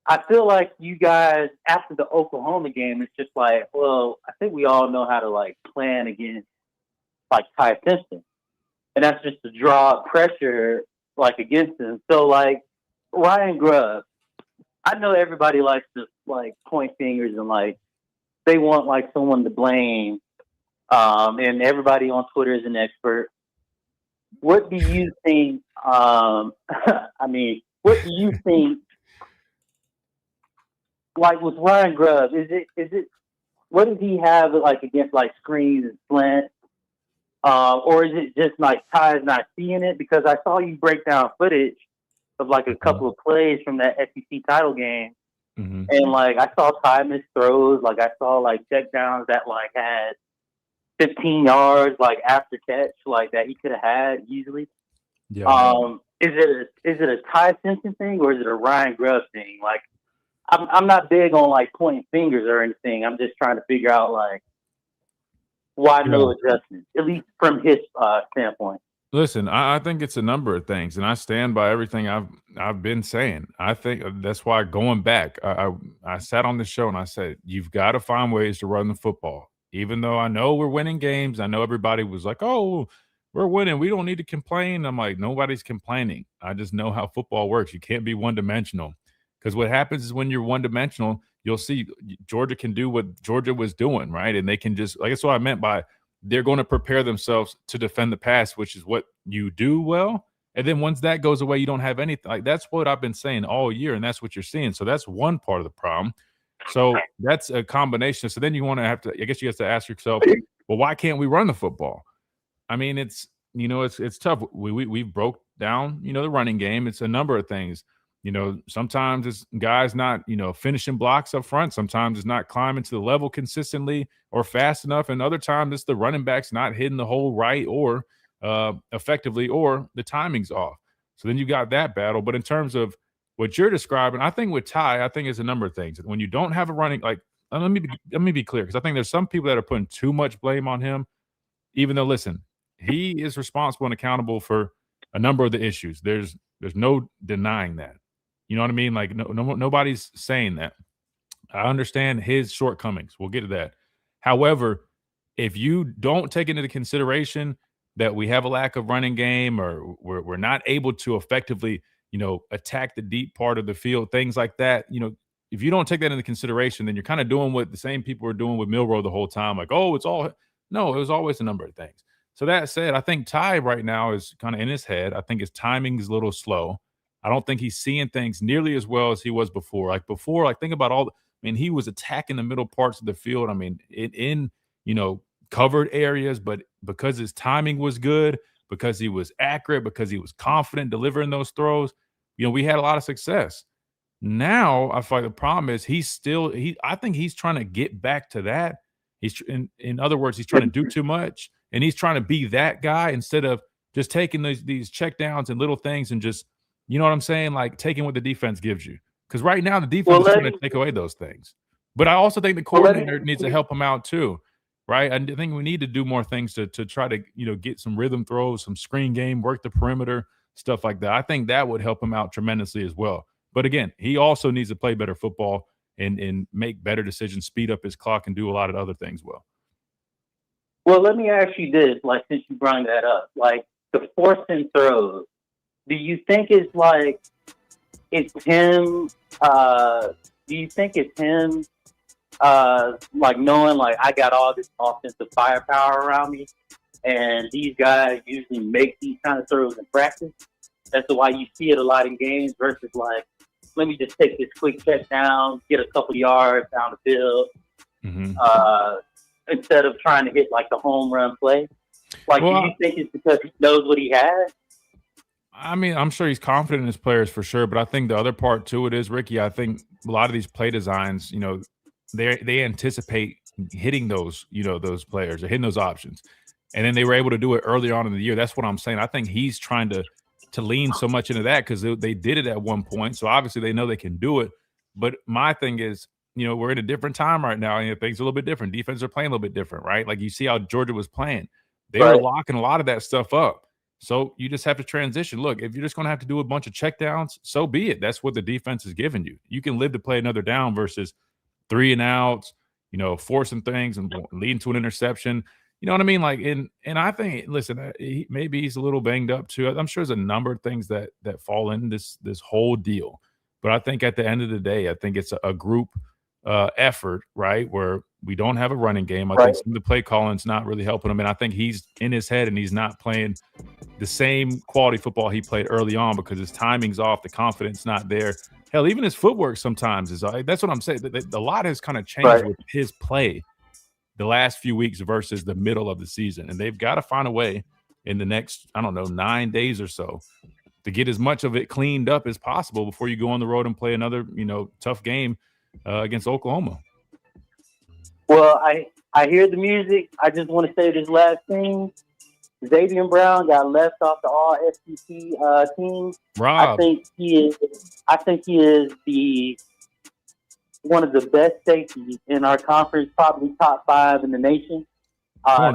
I feel like you guys after the Oklahoma game, it's just well, I think we all know how to plan against Ty Simpson, and that's just to draw up pressure against him. So Ryan Grubb. I know everybody likes to point fingers and they want someone to blame, and everybody on Twitter is an expert. What do you think? What do you think? With Ryan Grubb, is it? What does he have against screens and slants, or is it just Ty's not seeing it? Because I saw you break down footage of a couple of plays from that SEC title game, and I saw Ty miss throws. I saw check downs that had 15 yards after catch that he could have had easily. Yeah. Is it a Ty Simpson thing or is it a Ryan Grubb thing? I'm not big on pointing fingers or anything. I'm just trying to figure out why no adjustment, at least from his standpoint. Listen, I think it's a number of things, and I stand by everything I've been saying. I think that's why going back, I sat on the show and I said, you've got to find ways to run the football. Even though I know we're winning games, I know everybody was like, oh, we're winning. We don't need to complain. I'm like, nobody's complaining. I just know how football works. You can't be one-dimensional. Because what happens is when you're one-dimensional, you'll see Georgia can do what Georgia was doing, right? And they can just – that's what I meant by they're going to prepare themselves to defend the pass, which is what you do well. And then once that goes away, you don't have anything. Like, that's what I've been saying all year, and that's what you're seeing. So that's one part of the problem. So that's a combination. So then you want to have to, I guess you have to ask yourself, well, why can't we run the football? I mean, it's tough. We broke down, the running game. It's a number of things. Sometimes it's guys not, finishing blocks up front. Sometimes it's not climbing to the level consistently or fast enough. And other times it's the running backs not hitting the hole right or effectively, or the timing's off. So then you got that battle. But in terms of what you're describing, I think with Ty, I think it's a number of things. When you don't have a running, like, let me be clear, because I think there's some people that are putting too much blame on him, even though, listen, he is responsible and accountable for a number of the issues. There's no denying that. You know what I mean? Like, nobody's saying that. I understand his shortcomings. We'll get to that. However, if you don't take into consideration that we have a lack of running game, or we're not able to effectively, attack the deep part of the field, things like that, if you don't take that into consideration, then you're kind of doing what the same people are doing with Milroe the whole time. Like, oh, no, it was always a number of things. So that said, I think Ty right now is kind of in his head. I think his timing is a little slow. I don't think he's seeing things nearly as well as he was before. Like before, think about he was attacking the middle parts of the field. I mean, in covered areas, but because his timing was good, because he was accurate, because he was confident delivering those throws, we had a lot of success. Now I feel like the problem is I think he's trying to get back to that. In other words, he's trying to do too much, and he's trying to be that guy instead of just taking these check downs and little things and just, you know what I'm saying? Like taking what the defense gives you. Because right now the defense is trying to take away those things. But I also think the coordinator needs to help him out too, right? I think we need to do more things to try to, get some rhythm throws, some screen game, work the perimeter, stuff like that. I think that would help him out tremendously as well. But again, he also needs to play better football and make better decisions, speed up his clock, and do a lot of other things well. Well, let me ask you this, like, since you brought that up, like the forcing throws, do you think it's him, like knowing like I got all this offensive firepower around me, and these guys usually make these kind of throws in practice? That's why you see it a lot in games versus like, let me just take this quick check down, get a couple yards down the field, instead of trying to hit like the home run play. Like, do you think it's because he knows what he has? I mean, I'm sure he's confident in his players for sure, but I think the other part to it is, Ricky, I think a lot of these play designs, they anticipate hitting those, those players or hitting those options. And then they were able to do it early on in the year. That's what I'm saying. I think he's trying to lean so much into that because they did it at one point. So obviously they know they can do it. But my thing is, we're in a different time right now. And things are a little bit different. Defenses are playing a little bit different, right? Like you see how Georgia was playing. They were locking a lot of that stuff up. So you just have to transition. Look, if you're just going to have to do a bunch of checkdowns, so be it. That's what the defense is giving you. You can live to play another down versus 3 and outs, forcing things and leading to an interception. You know what I mean? Like, and I think, listen, maybe he's a little banged up too. I'm sure there's a number of things that fall in this whole deal. But I think at the end of the day, I think it's a group effort, right, where we don't have a running game. I think some of the play calling's not really helping him. And I think he's in his head and he's not playing the same quality football he played early on because his timing's off, the confidence not there. Hell, even his footwork sometimes is – that's what I'm saying. A lot has kind of changed with his play the last few weeks versus the middle of the season. And they've got to find a way in the next, 9 days or so to get as much of it cleaned up as possible before you go on the road and play another, tough game against Oklahoma. Well, I hear the music. I just want to say this last thing. Xavier Brown got left off the All-SEC team. Rob. I think he is one of the best safeties in our conference, probably top 5 in the nation.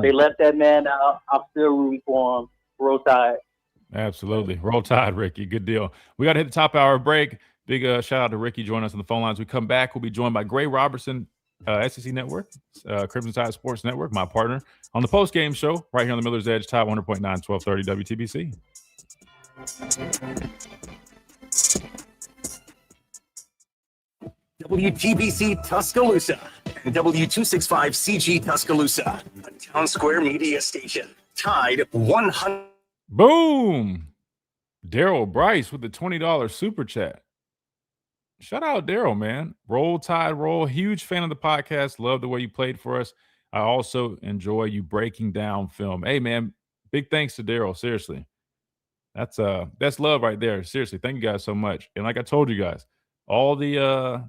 They left that man out. I'm still rooting for him. Roll Tide. Absolutely. Roll Tide, Ricky. Good deal. We got to hit the top hour break. Big shout out to Ricky joining us on the phone lines. We come back. We'll be joined by Gray Robertson, SEC Network, Crimson Tide Sports Network, my partner, on the post-game show right here on the Miller's Edge, Tide 100.9, 1230 WTBC. WTBC Tuscaloosa, W265CG Tuscaloosa, a Town Square media station. Tide 100. Boom. Daryl Bryce with the $20 super chat. Shout out Daryl, man. Roll Tide Roll. Huge fan of the podcast. Love the way you played for us. I also enjoy you breaking down film. Hey, man, big thanks to Daryl. Seriously. That's love right there. Seriously. Thank you guys so much. And like I told you guys, all the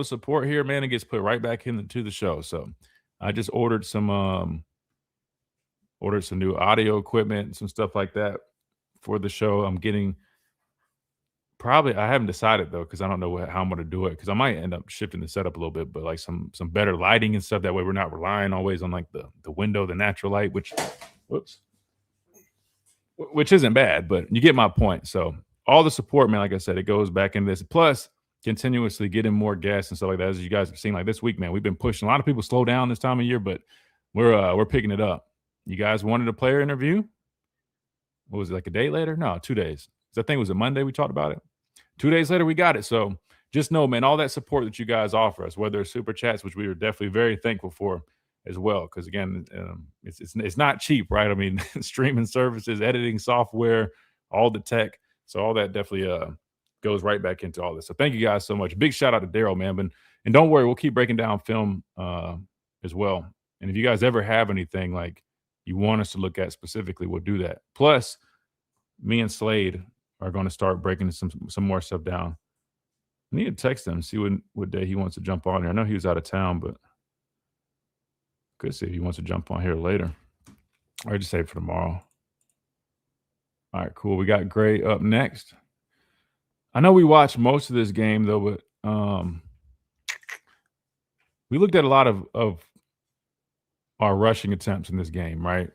support here, man, it gets put right back into the show. So I just ordered some new audio equipment and some stuff like that for the show. I'm getting I haven't decided though, because I don't know how I'm going to do it, because I might end up shifting the setup a little bit, but like some better lighting and stuff. That way we're not relying always on like the window, the natural light, which isn't bad, but you get my point. So all the support, man, like I said, it goes back into this. Plus continuously getting more guests and stuff like that. As you guys have seen, like this week, man, we've been pushing. A lot of people slow down this time of year, but we're picking it up. You guys wanted a player interview? What was it, like a day later? No, 2 days. I think it was a Monday we talked about it. 2 days later, we got it. So just know, man, all that support that you guys offer us, whether it's super chats, which we are definitely very thankful for as well. Because again, it's not cheap, right? I mean, streaming services, editing software, all the tech. So all that definitely goes right back into all this. So thank you guys so much. Big shout out to Daryl, man. And don't worry, we'll keep breaking down film as well. And if you guys ever have anything like you want us to look at specifically, we'll do that. Plus, me and Slade are going to start breaking some more stuff down. I need to text him, see what day he wants to jump on here. I know he was out of town, but could see if he wants to jump on here later. Or just save it for tomorrow. All right, cool. We got Gray up next. I know we watched most of this game, though, but we looked at a lot of our rushing attempts in this game, right?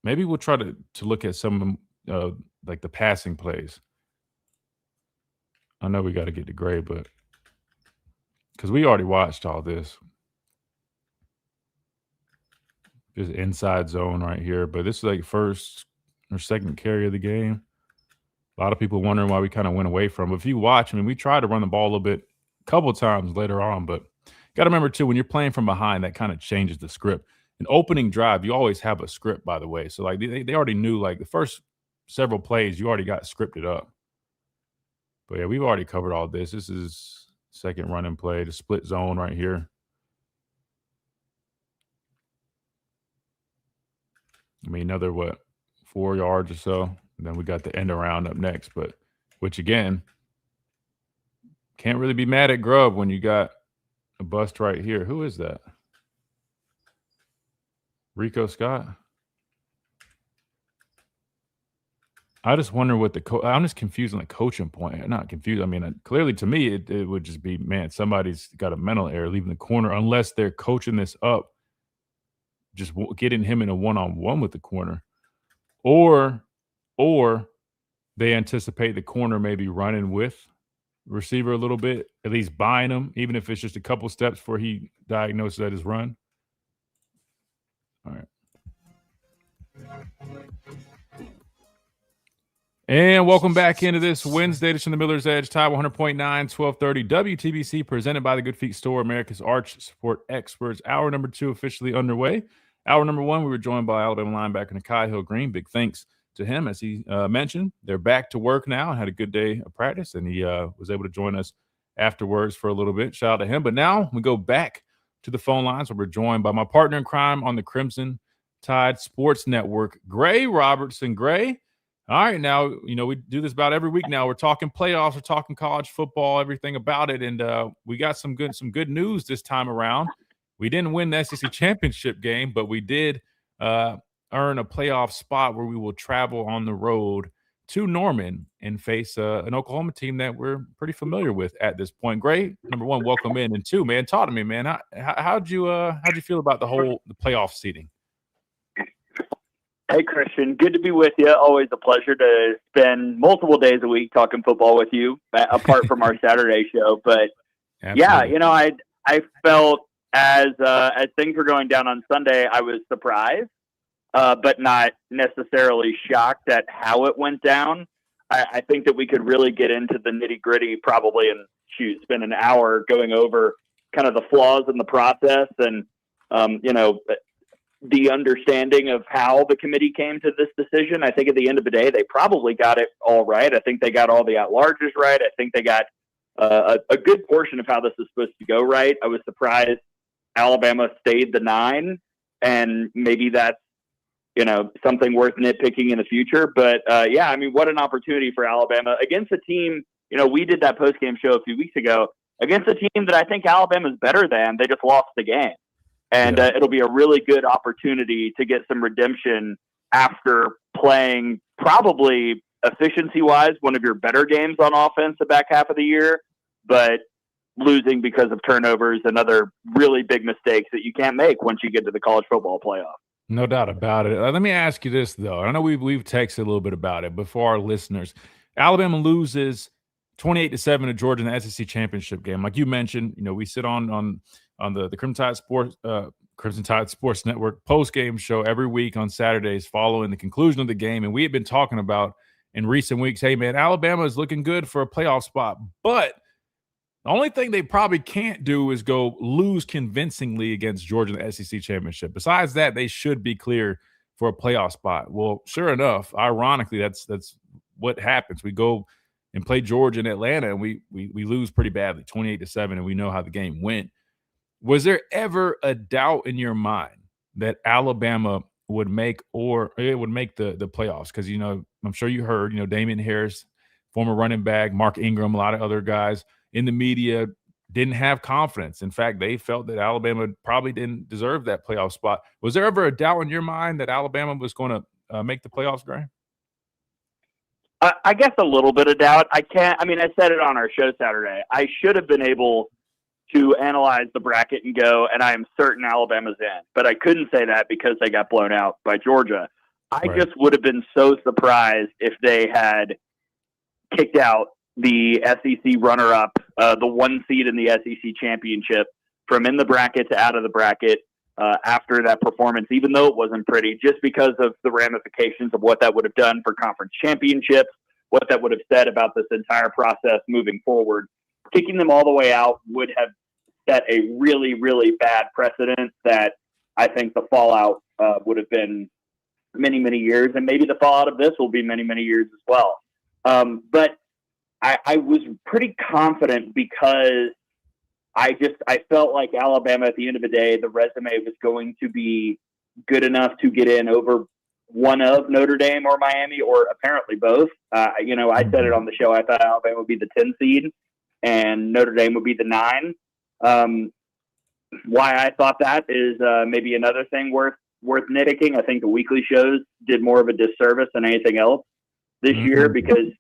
Maybe we'll try to look at some of like the passing plays. I know we got to get to Gray, but because we already watched all this. Just inside zone right here. But this is like first or second carry of the game. A lot of people wondering why we kind of went away from it. If you watch, I mean, we tried to run the ball a little bit a couple of times later on, but got to remember, too, when you're playing from behind, that kind of changes the script. An opening drive, you always have a script, by the way. So, like, they already knew, like, the first several plays, you already got scripted up. But, yeah, we've already covered all this. This is second running play, the split zone right here. I mean, another, 4 yards or so. And then we got the end around up next. But, which, again, can't really be mad at Grubb when you got a bust right here. Who is that? Rico Scott? I just wonder what I'm just confused on the coaching point. Not confused. I mean, clearly to me, it would just be, man, somebody's got a mental error leaving the corner unless they're coaching this up, just getting him in a one-on-one with the corner. Or they anticipate the corner maybe running with receiver a little bit, at least buying him, even if it's just a couple steps before he diagnoses that his run. All right. And welcome back into this Wednesday edition of the Miller's Edge, Tide 100.9, 1230 WTBC, presented by the Good Feet Store, America's Arch Support Experts. Hour number 2 officially underway. Hour number 1, we were joined by Alabama linebacker Nikhai Hill-Green. Big thanks to him, as he mentioned. They're back to work now and had a good day of practice, and he was able to join us afterwards for a little bit. Shout out to him. But now we go back to the phone lines where we're joined by my partner in crime on the Crimson Tide Sports Network, Gray Robertson. Gray, all right, now, we do this about every week now. We're talking playoffs, we're talking college football, everything about it, and we got some good news this time around. We didn't win the SEC championship game, but we did earn a playoff spot where we will travel on the road to Norman and face an Oklahoma team that we're pretty familiar with at this point. Gray, number 1, welcome in, and 2, man, talk to me, man. How'd you feel about the playoff seeding? Hey, Christian, good to be with you. Always a pleasure to spend multiple days a week talking football with you, apart from our Saturday show. But Absolutely. yeah, I felt as things were going down on Sunday, I was surprised, but not necessarily shocked at how it went down. I think that we could really get into the nitty gritty probably and spend an hour going over kind of the flaws in the process and, the understanding of how the committee came to this decision. I think at the end of the day, they probably got it all right. I think they got all the at-larges right. I think they got a good portion of how this is supposed to go right. I was surprised Alabama stayed the 9, and maybe that's, something worth nitpicking in the future. But what an opportunity for Alabama against a team. We did that post-game show a few weeks ago against a team that I think Alabama's better than. They just lost the game. And it'll be a really good opportunity to get some redemption after playing probably efficiency-wise one of your better games on offense the back half of the year, but losing because of turnovers and other really big mistakes that you can't make once you get to the college football playoff. No doubt about it. Let me ask you this, though. I know we've texted a little bit about it, but for our listeners, Alabama loses 28-7 to Georgia in the SEC championship game. Like you mentioned, we sit on the Crimson Tide Sports Network post-game show every week on Saturdays following the conclusion of the game. And we had been talking about in recent weeks, hey, man, Alabama is looking good for a playoff spot. But the only thing they probably can't do is go lose convincingly against Georgia in the SEC championship. Besides that, they should be clear for a playoff spot. Well, sure enough, ironically, that's what happens. We go and play Georgia in Atlanta, and we lose pretty badly, 28-7, and we know how the game went. Was there ever a doubt in your mind that Alabama would make the playoffs? Because, I'm sure you heard, Damian Harris, former running back, Mark Ingram, a lot of other guys in the media didn't have confidence. In fact, they felt that Alabama probably didn't deserve that playoff spot. Was there ever a doubt in your mind that Alabama was going to make the playoffs, Graham? I guess a little bit of doubt. I said it on our show Saturday. I should have been able to analyze the bracket and go, and I am certain Alabama's in. But I couldn't say that because they got blown out by Georgia. I just would have been so surprised if they had kicked out the SEC runner-up, the 1 seed in the SEC championship, from in the bracket to out of the bracket after that performance, even though it wasn't pretty, just because of the ramifications of what that would have done for conference championships, what that would have said about this entire process moving forward. Kicking them all the way out would have set a really, really bad precedent that I think the fallout would have been many, many years, and maybe the fallout of this will be many, many years as well. But I was pretty confident because I felt like Alabama, at the end of the day, the resume was going to be good enough to get in over one of Notre Dame or Miami, or apparently both. I said it on the show. I thought Alabama would be the 10 seed and Notre Dame would be the 9. Why I thought that is maybe another thing worth nitpicking. I think the weekly shows did more of a disservice than anything else this year because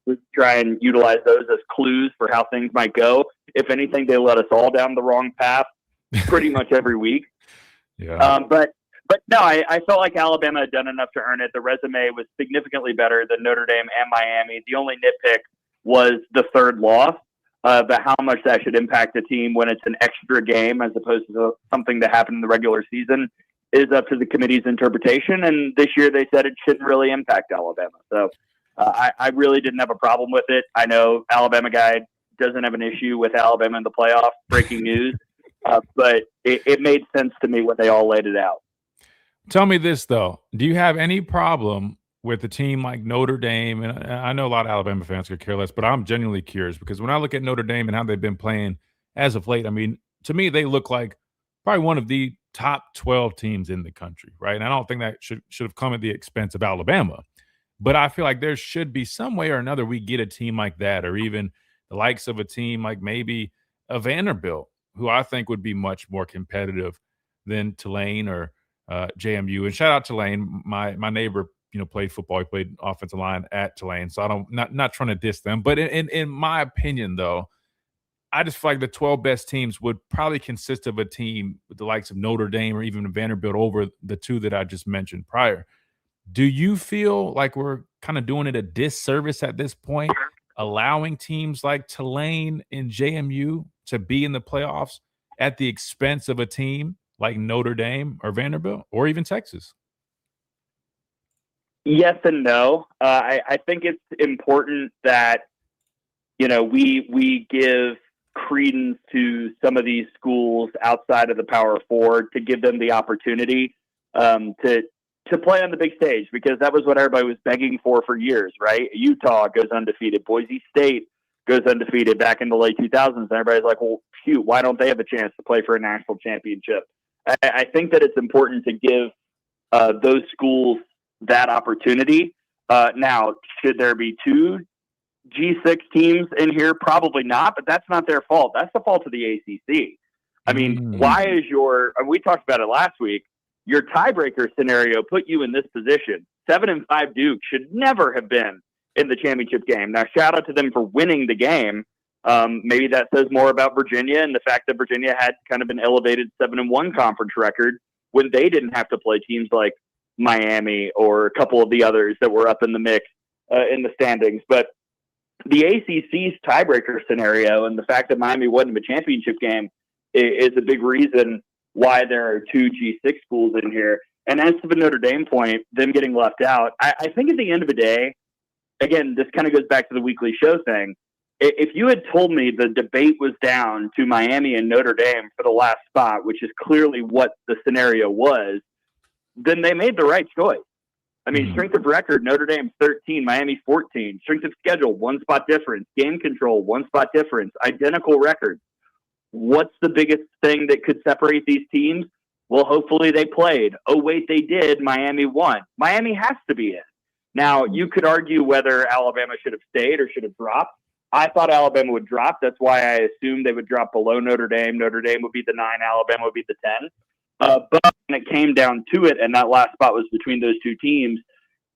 we try and utilize those as clues for how things might go. If anything, they let us all down the wrong path pretty much every week. Yeah. But no, I felt like Alabama had done enough to earn it. The resume was significantly better than Notre Dame and Miami. The only nitpick was the third loss, but how much that should impact the team when it's an extra game as opposed to something that happened in the regular season is up to the committee's interpretation. And this year they said it shouldn't really impact Alabama. So I really didn't have a problem with it. I know Alabama guy doesn't have an issue with Alabama in the playoff, breaking news, but it made sense to me when they all laid it out. Tell me this, though. Do you have any problem with a team like Notre Dame? And I know a lot of Alabama fans could care less, but I'm genuinely curious because when I look at Notre Dame and how they've been playing as of late, I mean, to me, they look like probably one of the top 12 teams in the country, right? And I don't think that should have come at the expense of Alabama. But I feel like there should be some way or another we get a team like that, or even the likes of a team like maybe a Vanderbilt, who I think would be much more competitive than Tulane or JMU. And shout out Tulane, my neighbor, played football. He played offensive line at Tulane, so I don't not trying to diss them. But in my opinion, though, I just feel like the 12 best teams would probably consist of a team with the likes of Notre Dame or even Vanderbilt over the two that I just mentioned prior. Do you feel like we're kind of doing it a disservice at this point, allowing teams like Tulane and JMU to be in the playoffs at the expense of a team like Notre Dame or Vanderbilt or even Texas? Yes and no. I think it's important that, we give credence to some of these schools outside of the Power Four to give them the opportunity to play on the big stage, because that was what everybody was begging for years, right? Utah goes undefeated. Boise State goes undefeated back in the late 2000s. And everybody's like, well, shoot, why don't they have a chance to play for a national championship? I think that it's important to give those schools that opportunity. Now, should there be 2 G6 teams in here? Probably not, but that's not their fault. That's the fault of the ACC. I mean, why is we talked about it last week, your tiebreaker scenario put you in this position. 7-5 Duke should never have been in the championship game. Now, shout out to them for winning the game. Maybe that says more about Virginia and the fact that Virginia had kind of an elevated 7-1 conference record when they didn't have to play teams like Miami or a couple of the others that were up in the mix in the standings. But the ACC's tiebreaker scenario and the fact that Miami wasn't in a championship game is a big reason why there are 2 G6 schools in here. And as to the Notre Dame point, them getting left out, I think at the end of the day, again, this kind of goes back to the weekly show thing. If you had told me the debate was down to Miami and Notre Dame for the last spot, which is clearly what the scenario was, then they made the right choice. I mean, strength of record, Notre Dame 13, Miami 14. Strength of schedule, 1 spot difference. Game control, 1 spot difference. Identical records. What's the biggest thing that could separate these teams? Well, hopefully they played. Oh, wait, they did. Miami won. Miami has to be in. Now, you could argue whether Alabama should have stayed or should have dropped. I thought Alabama would drop. That's why I assumed they would drop below Notre Dame. Notre Dame would be the 9, Alabama would be the 10. But when it came down to it, and that last spot was between those 2 teams,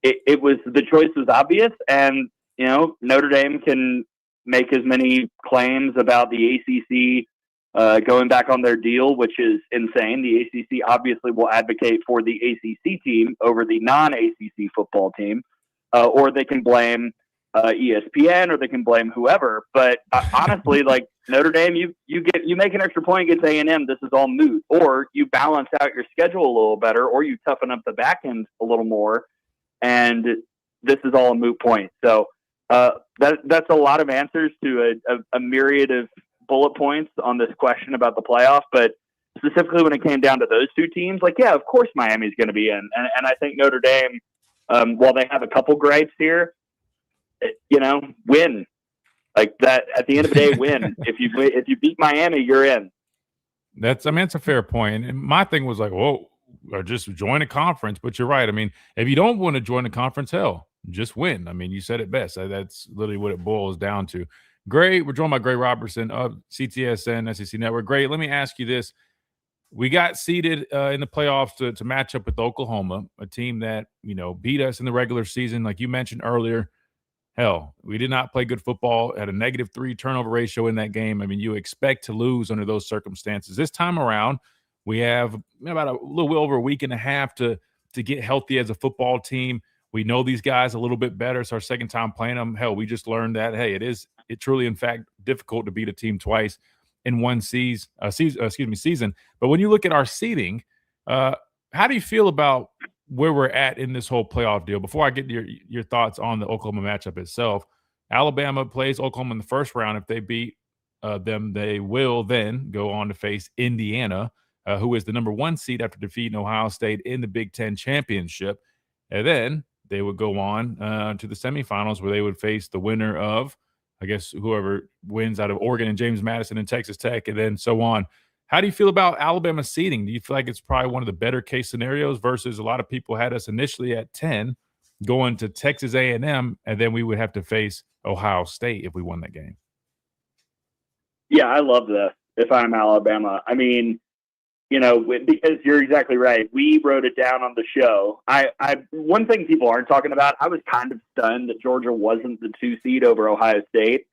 it was, the choice was obvious. And, you know, Notre Dame can make as many claims about the ACC going back on their deal, which is insane. The ACC obviously will advocate for the ACC team over the non-ACC football team, or they can blame ESPN, or they can blame whoever. But honestly, like Notre Dame, you make an extra point against A&M, this is all moot. Or you balance out your schedule a little better, or you toughen up the back end a little more, and this is all a moot point. So that's a lot of answers to a myriad of bullet points on this question about the playoff. But specifically when it came down to those 2 teams, like, yeah, of course Miami's going to be in. And I think Notre Dame, while they have a couple gripes here, you know, win. Like that, at the end of the day, win. If you beat Miami, you're in. That's a fair point. And my thing was like, whoa, or just join a conference. But you're right. I mean, if you don't want to join a conference, hell, just win. I mean, you said it best. That's literally what it boils down to. Gray, we're joined by Gray Robertson of CTSN SEC Network. Gray, let me ask you this. We got seeded in the playoffs to match up with Oklahoma, a team that, you know, beat us in the regular season. Like you mentioned earlier, hell, we did not play good football, had a -3 turnover ratio in that game. I mean, you expect to lose under those circumstances. This time around, we have about a little over a week and a half to get healthy as a football team. We know these guys a little bit better. It's our second time playing them. Hell, we just learned that, hey, it truly, in fact, difficult to beat a team twice in one season. But when you look at our seeding, how do you feel about where we're at in this whole playoff deal? Before I get your thoughts on the Oklahoma matchup itself, Alabama plays Oklahoma in the first round. If they beat them, they will then go on to face Indiana, who is the number 1 seed after defeating Ohio State in the Big Ten championship. And then they would go on to the semifinals, where they would face the winner of, I guess, whoever wins out of Oregon and James Madison and Texas Tech, and then so on. How do you feel about Alabama's seeding? Do you feel like it's probably one of the better case scenarios versus a lot of people had us initially at 10 going to Texas A&M, and then we would have to face Ohio State if we won that game? Yeah, I love this if I'm Alabama. I mean, you know, because you're exactly right. We wrote it down on the show. One thing people aren't talking about, I was kind of stunned that Georgia wasn't the 2 seed over Ohio State.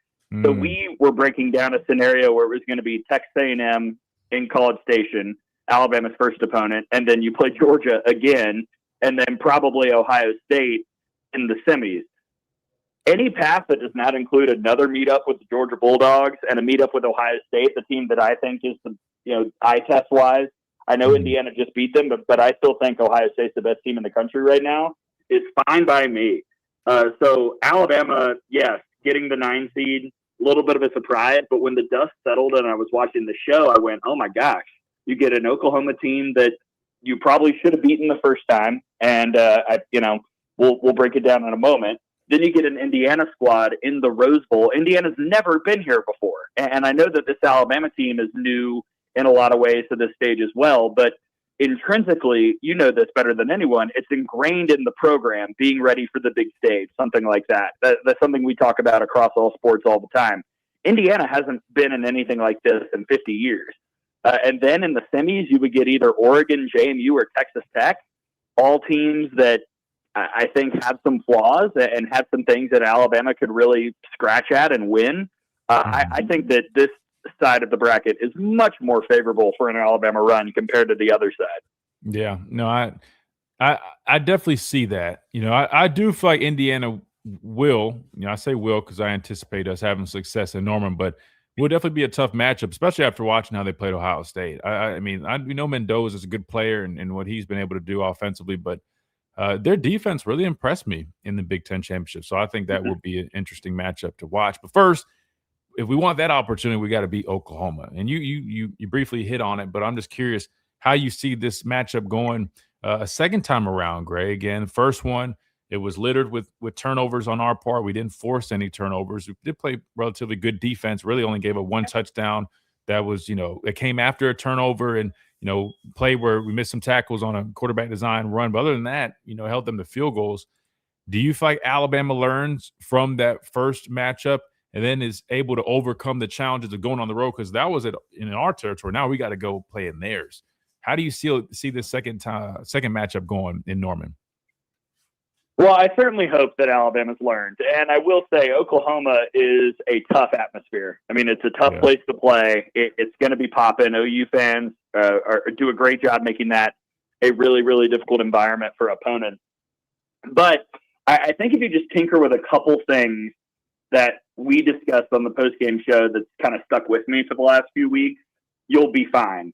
So we were breaking down a scenario where it was going to be Texas A&M in College Station, Alabama's first opponent, and then you play Georgia again, and then probably Ohio State in the semis. Any path that does not include another meetup with the Georgia Bulldogs and a meetup with Ohio State, the team that I think is the, you know, eye test wise, I know Indiana just beat them, but I still think Ohio State's the best team in the country right now. It's fine by me. So Alabama, yes, getting the 9 seed little bit of a surprise. But when the dust settled and I was watching the show, I went, oh my gosh, you get an Oklahoma team that you probably should have beaten the first time. And, we'll break it down in a moment. Then you get an Indiana squad in the Rose Bowl. Indiana's never been here before. And I know that this Alabama team is new in a lot of ways to this stage as well. But intrinsically, you know this better than anyone, it's ingrained in the program, being ready for the big stage, something like that. That's something we talk about across all sports all the time. Indiana hasn't been in anything like this in 50 years. And then in the semis, you would get either Oregon, JMU, or Texas Tech, all teams that I think have some flaws and have some things that Alabama could really scratch at and win. I think that this side of the bracket is much more favorable for an Alabama run compared to the other side. Yeah, no, I definitely see that. I do feel like Indiana will, I say will because I anticipate us having success in Norman, but will definitely be a tough matchup, especially after watching how they played Ohio State. We know Mendoza is a good player and what he's been able to do offensively, but their defense really impressed me in the Big Ten championship. So I think that will be an interesting matchup to watch. But first, if we want that opportunity, we got to beat Oklahoma. And you briefly hit on it, but I'm just curious how you see this matchup going a second time around, Gray. Again, first one, it was littered with turnovers on our part. We didn't force any turnovers. We did play relatively good defense, really only gave up one touchdown. That was, it came after a turnover and, play where we missed some tackles on a quarterback design run. But other than that, held them to field goals. Do you feel like Alabama learns from that first matchup and then is able to overcome the challenges of going on the road? Because that was in our territory. Now we got to go play in theirs. How do you see this second matchup going in Norman? Well, I certainly hope that Alabama's learned. And I will say Oklahoma is a tough atmosphere. I mean, it's a tough place to play. It's going to be popping. OU fans do a great job making that a really, really difficult environment for opponents. But I think if you just tinker with a couple things that we discussed on the postgame show that's kind of stuck with me for the last few weeks, you'll be fine.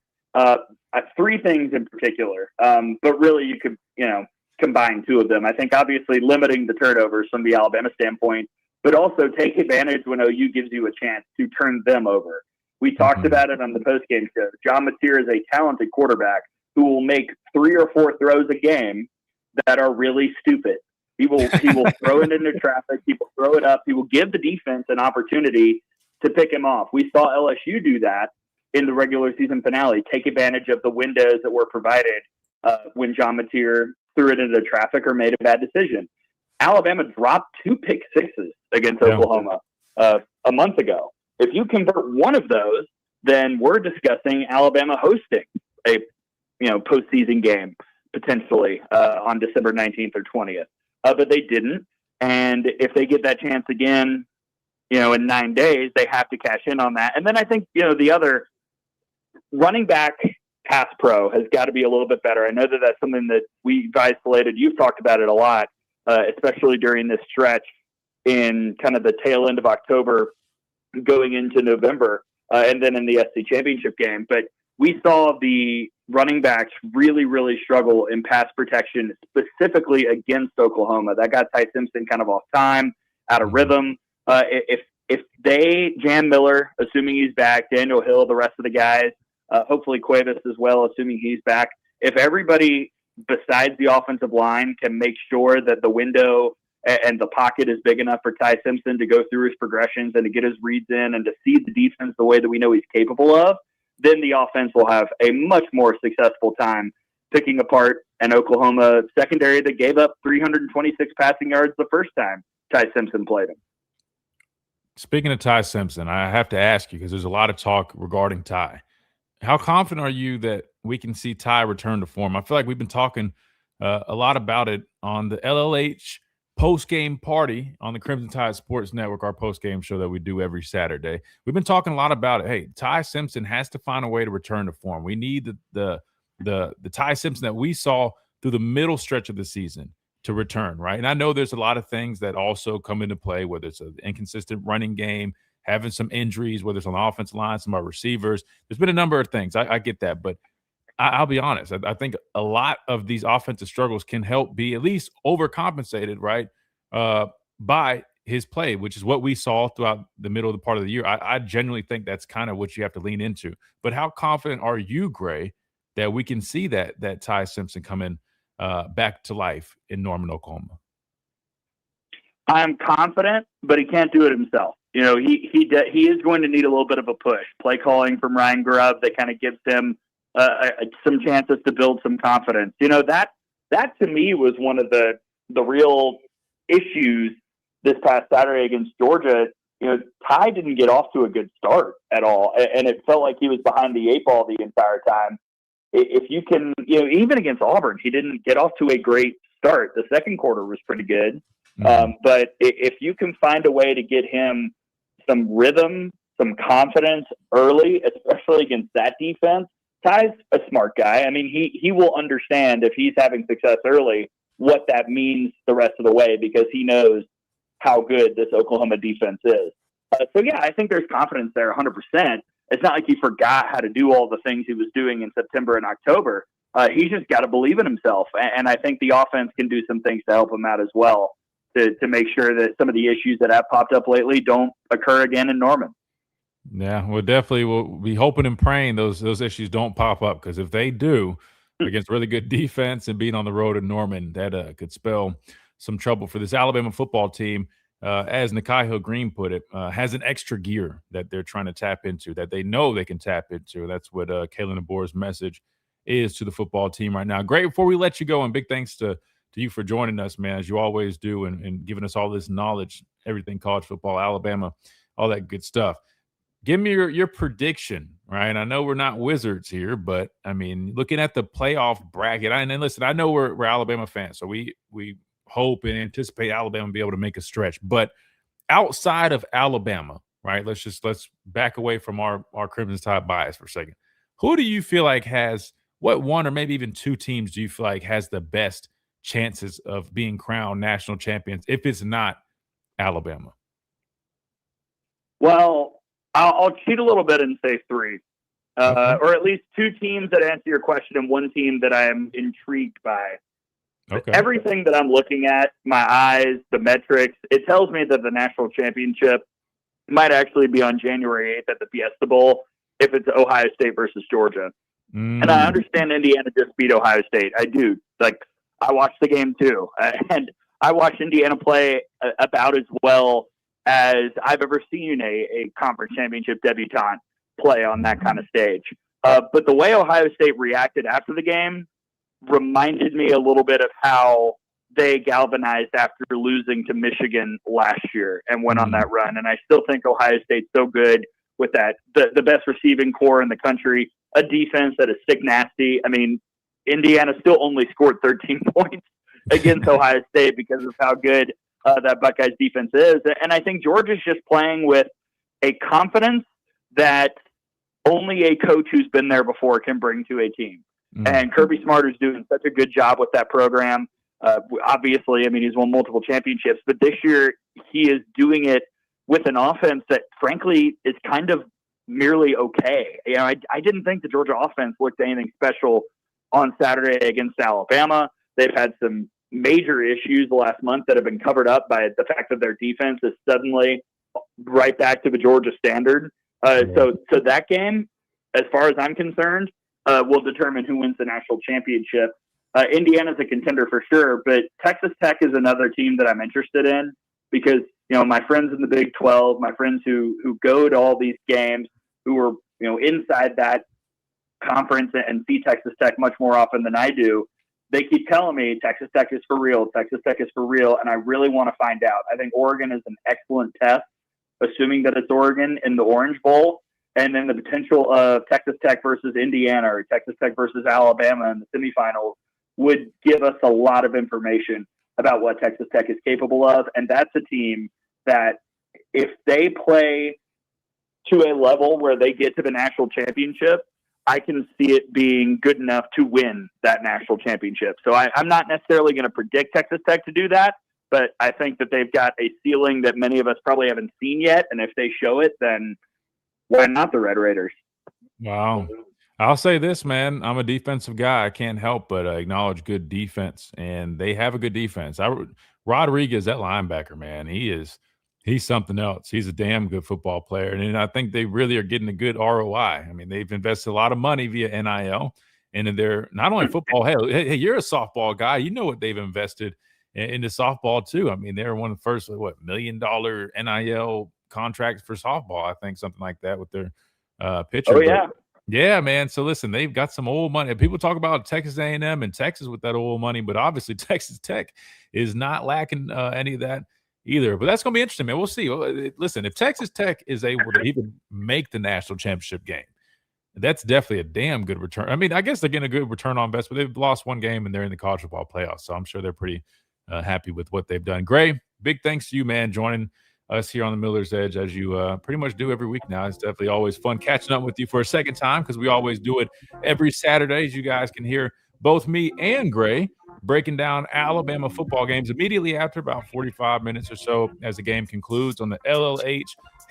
Three things in particular, but really you could, combine two of them. I think obviously limiting the turnovers from the Alabama standpoint, but also take advantage when OU gives you a chance to turn them over. We talked about it on the postgame show. John Mateer is a talented quarterback who will make 3 or 4 throws a game that are really stupid. He will throw it into traffic. He will throw it up. He will give the defense an opportunity to pick him off. We saw LSU do that in the regular season finale, take advantage of the windows that were provided when John Mateer threw it into traffic or made a bad decision. Alabama dropped 2 pick sixes against Oklahoma a month ago. If you convert one of those, then we're discussing Alabama hosting a postseason game potentially on December 19th or 20th. But they didn't. And if they get that chance again, in 9 days, they have to cash in on that. And then I think, the other running back pass pro has got to be a little bit better. I know that that's something that we've isolated. You've talked about it a lot, especially during this stretch in kind of the tail end of October going into November, and then in the SC championship game. But we saw the running backs really, really struggle in pass protection, specifically against Oklahoma. That got Ty Simpson kind of off time, out of rhythm. If they jam Miller, assuming he's back, Daniel Hill, the rest of the guys, hopefully Cuevas as well, assuming he's back. If everybody besides the offensive line can make sure that the window and the pocket is big enough for Ty Simpson to go through his progressions and to get his reads in and to see the defense the way that we know he's capable of, then the offense will have a much more successful time picking apart an Oklahoma secondary that gave up 326 passing yards the first time Ty Simpson played him. Speaking of Ty Simpson, I have to ask you because there's a lot of talk regarding Ty. How confident are you that we can see Ty return to form? I feel like we've been talking a lot about it on the LLH post-game party on the Crimson Tide Sports Network, our post-game show that we do every Saturday. We've been talking a lot about it. Hey, Ty Simpson has to find a way to return to form. We need the Ty Simpson that we saw through the middle stretch of the season to return, right? And I know there's a lot of things that also come into play, whether it's an inconsistent running game, having some injuries, whether it's on the offensive line, some of our receivers. There's been a number of things. I get that. But I'll be honest. I think a lot of these offensive struggles can help be at least overcompensated, right, by his play, which is what we saw throughout the middle of the part of the year. I genuinely think that's kind of what you have to lean into. But how confident are you, Gray, that we can see that Ty Simpson come in back to life in Norman, Oklahoma? I'm confident, but he can't do it himself. You know, he is going to need a little bit of a push. Play calling from Ryan Grubb that kind of gives him some chances to build some confidence. You know, that to me was one of the real issues this past Saturday against Georgia. You know, Ty didn't get off to a good start at all, and it felt like he was behind the 8 ball the entire time. If you can, you know, even against Auburn, he didn't get off to a great start. The second quarter was pretty good. But if you can find a way to get him some rhythm, some confidence early, especially against that defense, Ty's a smart guy. I mean, he will understand if he's having success early, what that means the rest of the way, because he knows how good this Oklahoma defense is. So, yeah, I think there's confidence there 100%. It's not like he forgot how to do all the things he was doing in September and October. He's just got to believe in himself. And I think the offense can do some things to help him out as well, to make sure that some of the issues that have popped up lately don't occur again in Norman. Yeah, well, definitely we'll be hoping and praying those issues don't pop up, because if they do, against really good defense and being on the road in Norman, that could spell some trouble for this Alabama football team. As Nikhai Green put it, has an extra gear that they're trying to tap into, that they know they can tap into. That's what Kalen DeBoer's message is to the football team right now. Great. Before we let you go, and big thanks to you for joining us, man, as you always do, and giving us all this knowledge, everything college football, Alabama, all that good stuff. Give me your prediction, right? I know we're not wizards here, but, I mean, looking at the playoff bracket, and listen, I know we're Alabama fans, so we hope and anticipate Alabama will be able to make a stretch. But outside of Alabama, right, let's back away from our Crimson Tide bias for a second. Who do you feel like has – what one or maybe even two teams do you feel like has the best chances of being crowned national champions if it's not Alabama? Well, I'll cheat a little bit and say 3, or at least 2 teams that answer your question and 1 team that I am intrigued by. Okay. Everything that I'm looking at, my eyes, the metrics, it tells me that the national championship might actually be on January 8th at the Fiesta Bowl if it's Ohio State versus Georgia. And I understand Indiana just beat Ohio State. I do. Like, I watched the game too. And I watched Indiana play about as well as I've ever seen a conference championship debutante play on that kind of stage. But the way Ohio State reacted after the game reminded me a little bit of how they galvanized after losing to Michigan last year and went on that run. And I still think Ohio State's so good with that, the best receiving core in the country, a defense that is sick nasty. I mean, Indiana still only scored 13 points against Ohio State because of how good that Buckeyes defense is. And I think Georgia's just playing with a confidence that only a coach who's been there before can bring to a team. And Kirby Smart is doing such a good job with that program. Obviously, I mean, he's won multiple championships, but this year he is doing it with an offense that, frankly, is kind of merely okay. You know, I didn't think the Georgia offense looked anything special on Saturday against Alabama. They've had some major issues the last month that have been covered up by the fact that their defense is suddenly right back to the Georgia standard. So that game, as far as I'm concerned, will determine who wins the national championship. Indiana's a contender for sure, but Texas Tech is another team that I'm interested in because, you know, my friends in the Big 12, my friends who go to all these games, who are, you know, inside that conference and see Texas Tech much more often than I do, they keep telling me Texas Tech is for real, Texas Tech is for real, and I really want to find out. I think Oregon is an excellent test, assuming that it's Oregon in the Orange Bowl, and then the potential of Texas Tech versus Indiana or Texas Tech versus Alabama in the semifinals would give us a lot of information about what Texas Tech is capable of. And that's a team that if they play to a level where they get to the national championship, I can see it being good enough to win that national championship. So I'm not necessarily going to predict Texas Tech to do that, but I think that they've got a ceiling that many of us probably haven't seen yet. And if they show it, then why not the Red Raiders? Wow. I'll say this, man. I'm a defensive guy. I can't help but acknowledge good defense, and they have a good defense. Rodriguez, that linebacker, man, he is He's something else. He's a damn good football player. And I think they really are getting a good ROI. I mean, they've invested a lot of money via NIL into their not only football. Hey, you're a softball guy. You know what they've invested into softball too. I mean, they're one of the first, $1 million NIL contracts for softball. I think something like that with their pitcher. Oh, yeah. Yeah, man. So listen, they've got some old money. People talk about Texas A&M and Texas with that old money, but obviously Texas Tech is not lacking any of that either. But that's going to be interesting, man. We'll see. Listen, if Texas Tech is able to even make the national championship game, that's definitely a damn good return. I mean, I guess they're getting a good return on investment. They've lost one game and they're in the college football playoffs, so I'm sure they're pretty happy with what they've done. Gray, big thanks to you, man, joining us here on the Miller's Edge as you pretty much do every week now. It's definitely always fun catching up with you for a second time because we always do it every Saturday. As you guys can hear both me and Gray breaking down Alabama football games immediately after about 45 minutes or so as the game concludes on the LLH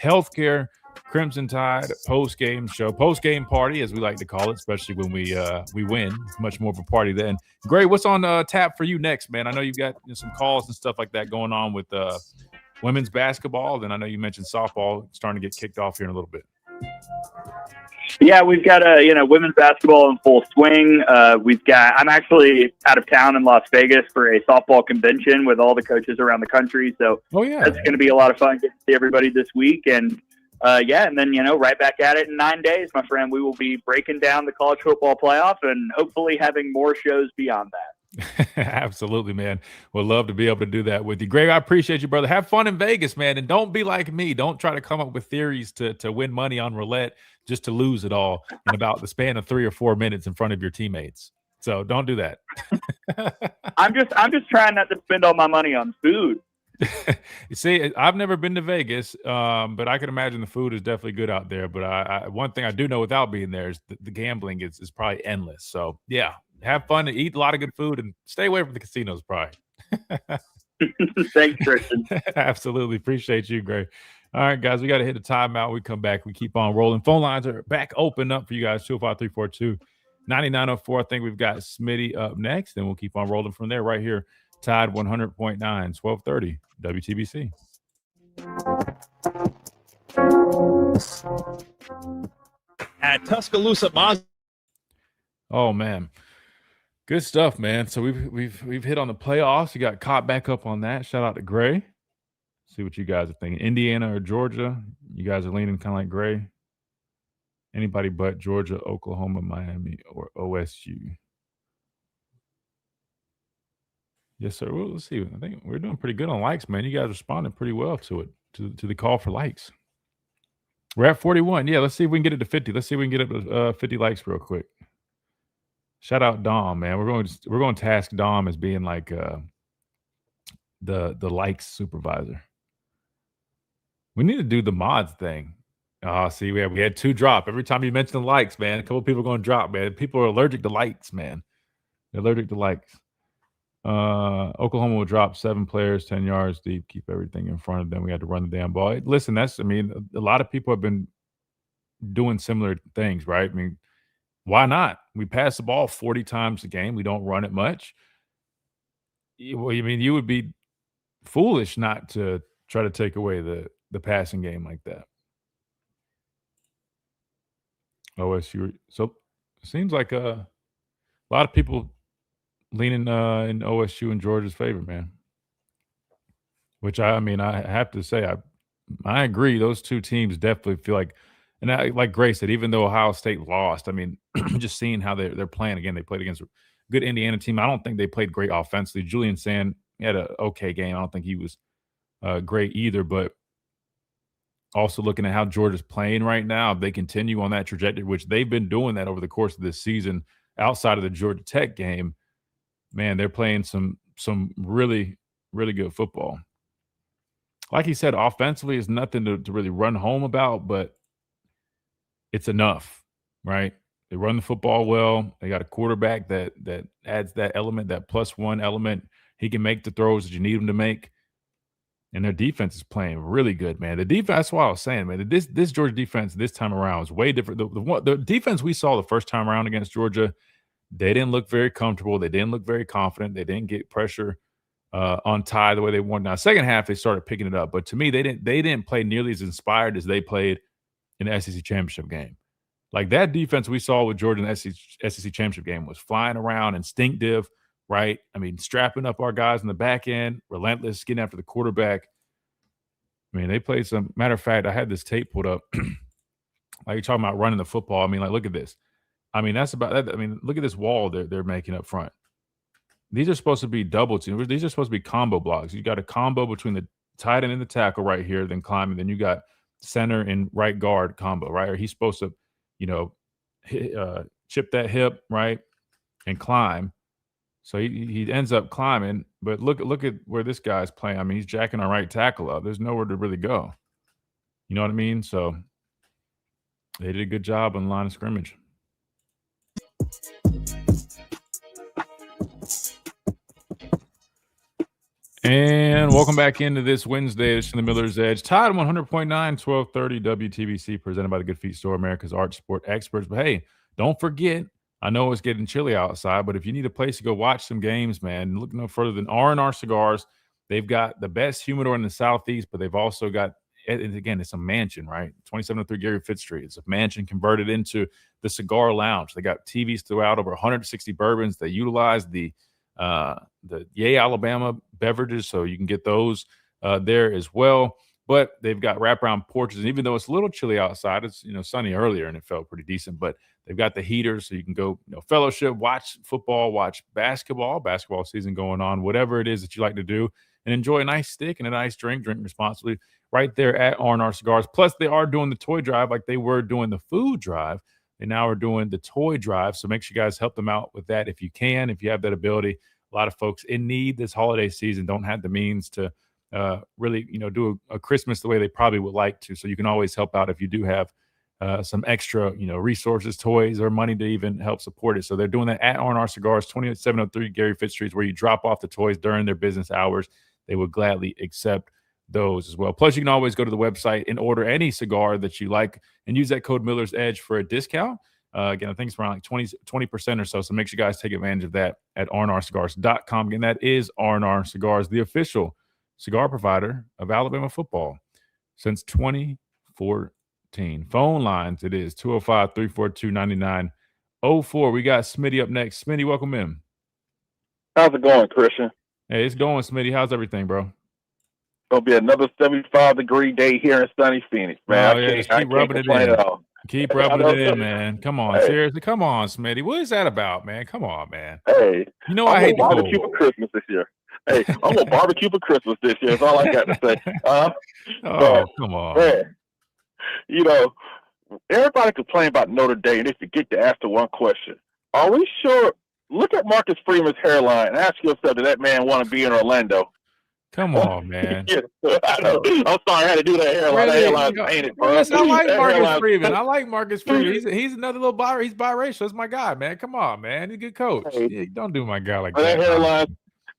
Healthcare Crimson Tide post-game show, post-game party, as we like to call it, especially when we win. It's much more of a party then. Gray, what's on tap for you next, man? I know you've got some calls and stuff like that going on with women's basketball. Then I know you mentioned softball starting to get kicked off here in a little bit. Yeah, we've got women's basketball in full swing. I'm actually out of town in Las Vegas for a softball convention with all the coaches around the country. So that's going to be a lot of fun getting to see everybody this week. And and then, right back at it in 9 days, my friend. We will be breaking down the college football playoff and hopefully having more shows beyond that. Absolutely, man. Would love to be able to do that with you. Greg, I appreciate you, brother. Have fun in Vegas, man. And don't be like me. Don't try to come up with theories to win money on roulette just to lose it all in about the span of 3 or 4 minutes in front of your teammates. So don't do that. I'm just trying not to spend all my money on food. You see, I've never been to Vegas, but I can imagine the food is definitely good out there. But one thing I do know without being there is the gambling is probably endless. So yeah. Have fun and eat a lot of good food and stay away from the casinos, probably. Thanks, Christian. Absolutely. Appreciate you, Gray. All right, guys, we got to hit a timeout. We come back. We keep on rolling. Phone lines are back open up for you guys, 205-342-9904. I think we've got Smitty up next, and we'll keep on rolling from there right here. Tide 100.9, 1230, WTBC. At Tuscaloosa Mazda. Oh, man. Good stuff, man. So we've hit on the playoffs. You got caught back up on that. Shout out to Gray. See what you guys are thinking. Indiana or Georgia? You guys are leaning kind of like Gray. Anybody but Georgia, Oklahoma, Miami, or OSU. Yes, sir. Well, let's see. I think we're doing pretty good on likes, man. You guys responded pretty well to it, to the call for likes. We're at 41. Yeah, let's see if we can get it to 50. Let's see if we can get it to 50 likes real quick. Shout out Dom, man. We're going to task Dom as being like the likes supervisor. We need to do the mods thing. See, we had 2 drop. Every time you mention the likes, man, a couple of people are going to drop, man. People are allergic to likes, man. They're allergic to likes. Oklahoma will drop 7 players, 10 yards deep, keep everything in front of them. We had to run the damn ball. Listen, a lot of people have been doing similar things, right? I mean, why not? We pass the ball 40 times a game. We don't run it much. Well, you would be foolish not to try to take away the passing game like that. OSU. So it seems like a lot of people leaning in OSU and Georgia's favor, man. Which I have to say, I agree. Those 2 teams definitely feel like, and like Gray said, even though Ohio State lost, just seeing how they're playing again. They played against a good Indiana team. I don't think they played great offensively. Julian Sand had an okay game. I don't think he was great either. But also looking at how Georgia's playing right now, if they continue on that trajectory, which they've been doing that over the course of this season, outside of the Georgia Tech game, man, they're playing some really, really good football. Like he said, offensively is nothing to really run home about, but it's enough, right? They run the football well. They got a quarterback that adds that element, that +1 element. He can make the throws that you need him to make. And their defense is playing really good, man. The defense, that's what I was saying, man. This Georgia defense this time around is way different. The defense we saw the first time around against Georgia, they didn't look very comfortable. They didn't look very confident. They didn't get pressure on Tide the way they won. Now, second half they started picking it up, but to me they didn't play nearly as inspired as they played in the SEC championship game. Like that defense we saw with Georgia in the SEC championship game was flying around, instinctive, right? I mean, strapping up our guys in the back end, relentless, getting after the quarterback. I mean, they played some. Matter of fact, I had this tape pulled up. Like you're talking about running the football. I mean, like look at this. I mean, that's about that. I mean, look at this wall they're making up front. These are supposed to be double teams. These are supposed to be combo blocks. You got a combo between the tight end and the tackle right here, then climbing. Then you got center and right guard combo, right? Or he's supposed to, chip that hip, right, and climb. So he ends up climbing. But look at where this guy's playing. I mean, he's jacking our right tackle up. There's nowhere to really go. You know what I mean? So they did a good job on the line of scrimmage. And welcome back into this Wednesday edition of the Miller's Edge. Tide 100.9, 1230 WTBC, presented by the Good Feet Store, America's Art Sport Experts. But hey, don't forget, I know it's getting chilly outside, but if you need a place to go watch some games, man, look no further than R&R Cigars. They've got the best humidor in the Southeast, but they've also got, and again, it's a mansion, right? 2703 Gary Fitz Street. It's a mansion converted into the cigar lounge. They got TVs throughout, over 160 bourbons. They utilize the Yay Alabama beverages, so you can get those there as well. But they've got wraparound porches, and even though it's a little chilly outside, it's sunny earlier and it felt pretty decent. But they've got the heaters, so you can go fellowship, watch football, watch basketball season going on, whatever it is that you like to do, and enjoy a nice steak and a nice drink responsibly right there at R&R Cigars. Plus, they are doing the toy drive like they were doing the food drive. They now are doing the toy drive, so make sure you guys help them out with that if you can, if you have that ability. A lot of folks in need this holiday season don't have the means to really, do a Christmas the way they probably would like to. So you can always help out if you do have some extra, resources, toys, or money to even help support it. So they're doing that at R&R Cigars, 2703 Gary Fitz Street, where you drop off the toys during their business hours. They would gladly accept those as well. Plus, you can always go to the website and order any cigar that you like and use that code Miller's Edge for a discount. Again, I think it's around like 20% or so. So make sure you guys take advantage of that at rnrcigars.com. Again, that is R&R Cigars, the official cigar provider of Alabama football since 2014. Phone lines, it is 205-342-9904. We got Smitty up next. Smitty, welcome in. How's it going, Christian? Hey, it's going, Smitty. How's everything, bro? Gonna be another 75-degree day here in sunny Phoenix, man. Just keep rubbing it in. Keep rubbing it in, man. Come on, seriously. Come on, Smitty. What is that about, man? Come on, man. Hey, I hate the cold. barbecue for Christmas this year. Hey, I'm gonna barbecue for Christmas this year. That's all I got to say. Come on. Man, everybody complain about Notre Dame. They forget to ask the one question: are we sure? Look at Marcus Freeman's hairline and ask yourself, did that man want to be in Orlando? Come on, man. I know. I'm sorry I had to do that hairline. That hairline's painted, bro. Listen, I like Marcus Freeman. I like Marcus Freeman. He's another little he's biracial. That's my guy, man. Come on, man. He's a good coach. Hey, don't do my guy like that.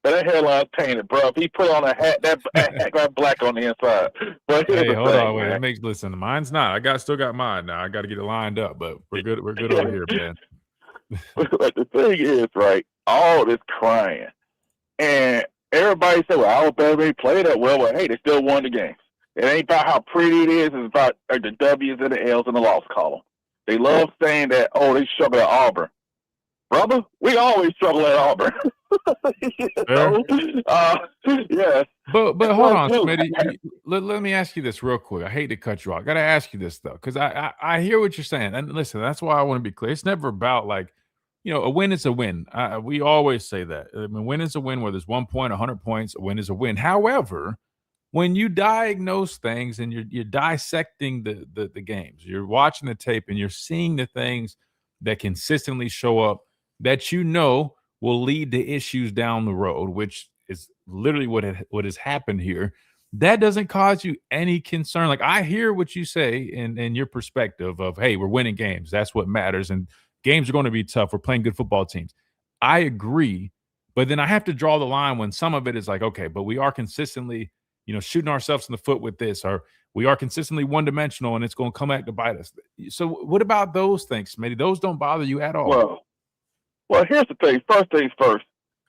That hairline's painted, bro. If he put on a hat, that hat got black on the inside. But hey, hold on, wait. Listen, mine's not. Still got mine now. I got to get it lined up, but we're good. We're good over here, man. But the thing is, right? All this crying, and everybody said, well, Alabama ain't played that well. Well, hey, they still won the game. It ain't about how pretty it is. It's about the W's and the L's in the loss column. They love saying that, oh, they struggle at Auburn. Brother, we always struggle at Auburn. Yes. But hold on, Smitty. Let me ask you this real quick. I hate to cut you off. I got to ask you this, though, because I hear what you're saying. And listen, that's why I want to be clear. It's never about like, a win is a win. We always say that. I mean, win is a win, whether it's 1 point, 100 points, a win is a win. However, when you diagnose things and you're dissecting the games, you're watching the tape and you're seeing the things that consistently show up that will lead to issues down the road, which is literally what has happened here. That doesn't cause you any concern. Like, I hear what you say in your perspective of, hey, we're winning games. That's what matters. And games are going to be tough. We're playing good football teams. I agree. But then I have to draw the line when some of it is like, okay, but we are consistently, shooting ourselves in the foot with this, or we are consistently one-dimensional and it's going to come back to bite us. So what about those things, Smitty? Those don't bother you at all? Well, here's the thing. First things first.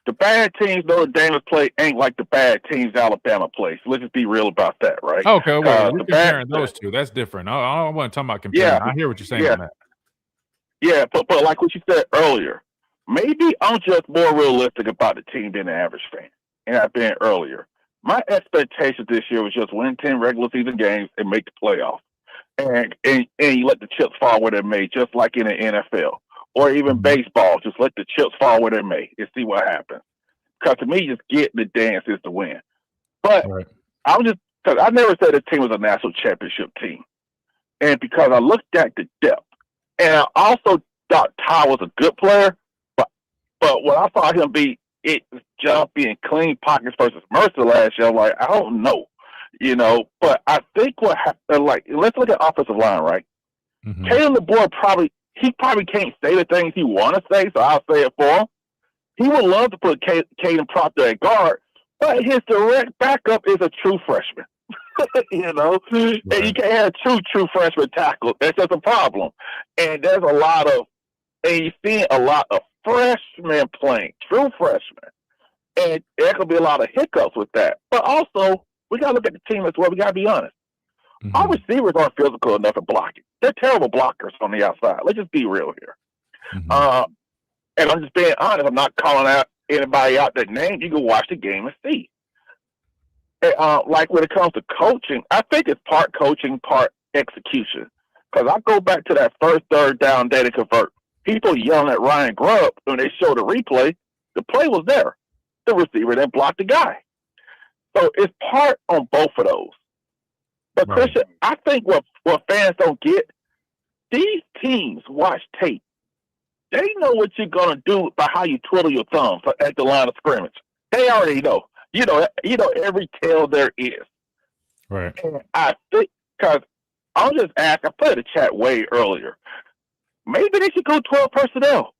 the bad teams Notre Dame play ain't like the bad teams Alabama plays. Let's just be real about that, right? Okay, well, you're comparing those two. That's different. I don't want to talk about comparing. I hear what you're saying on that. Yeah, but like what you said earlier, maybe I'm just more realistic about the team than the average fan. And I've been earlier. My expectation this year was just win 10 regular season games and make the playoffs. And you let the chips fall where they may, just like in the NFL. Or even baseball, just let the chips fall where they may and see what happens. Because to me, just getting the dance is the win. But I'm just, because I never said this team was a national championship team. And because I looked at the depth, and I also thought Ty was a good player, but when I saw him be jumpy and clean pockets versus Mercer last year, I'm like, I don't know. But I think what happened, like, let's look at offensive line, right? Kalen DeBoer probably can't say the things he want to say, so I'll say it for him. He would love to put Caden Proctor at guard, but his direct backup is a true freshman. And you can't have true freshman tackle. That's just a problem. And there's and you're seeing a lot of freshmen playing, true freshmen. And there could be a lot of hiccups with that. But also, we got to look at the team as well. We got to be honest. Our receivers aren't physical enough at blocking. They're terrible blockers on the outside. Let's just be real here. And I'm just being honest. I'm not calling out anybody out that name. You can watch the game and see. And, like when it comes to coaching, I think it's part coaching, part execution. Because I go back to that first third down data convert. People yelling at Ryan Grubb when they show the replay. The play was there. The receiver then blocked the guy. So it's part on both of those. But Christian, I think what fans don't get, these teams watch tape. They know what you're gonna do by how you twiddle your thumbs at the line of scrimmage. They already know. You know every tell there is. Right. And I think because I'll just ask. I put in the chat way earlier. Maybe they should go 12 personnel.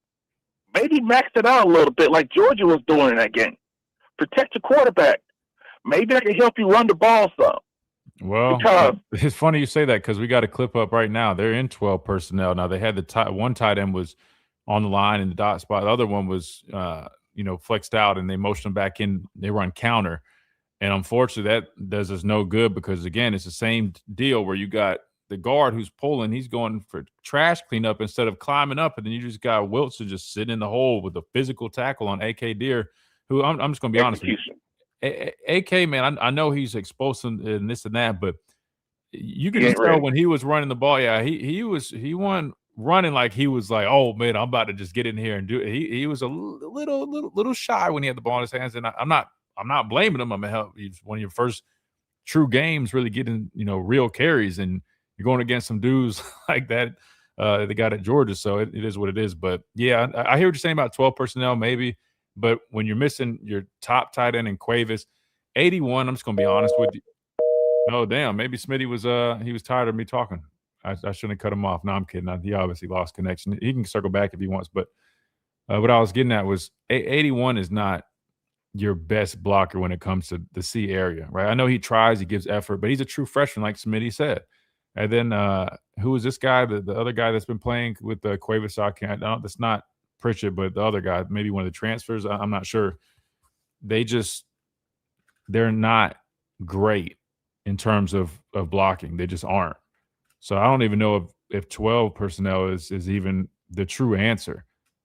Maybe max it out a little bit like Georgia was doing in that game. Protect your quarterback. Maybe that can help you run the ball some. Well, it's funny you say that because we got a clip up right now. They're in 12 personnel. Now, they had one tight end was on the line in the dot spot. The other one was, flexed out, and they motioned him back in. They run counter. And unfortunately, that does us no good because, again, it's the same deal where you got the guard who's pulling. He's going for trash cleanup instead of climbing up. And then you just got Wilson just sitting in the hole with a physical tackle on AK Deer, who I'm just going to be honest with you. AK, man, I know he's explosive and this and that, but you can just tell when he was running the ball. Yeah, he wasn't running like he was like, oh man, I'm about to just get in here and do it. He was a little shy when he had the ball in his hands, and I'm not blaming him. I mean, he's one of your first true games, really getting real carries, and you're going against some dudes like that. They got at Georgia, so it is what it is. But yeah, I hear what you're saying about 12 personnel, maybe. But when you're missing your top tight end in Cuevas, 81, I'm just gonna be honest with you. Oh damn, maybe Smitty was he was tired of me talking. I shouldn't have cut him off. No, I'm kidding. He obviously lost connection. He can circle back if he wants. But what I was getting at was 81 is not your best blocker when it comes to the C area, right? I know he tries, he gives effort, but he's a true freshman, like Smitty said. And then who is this guy? The other guy that's been playing with the Cuevas? That's not Pritchett, but the other guy, maybe one of the transfers. I'm not sure. They're not great in terms of blocking. They just aren't. So I don't even know if 12 personnel is even the true answer.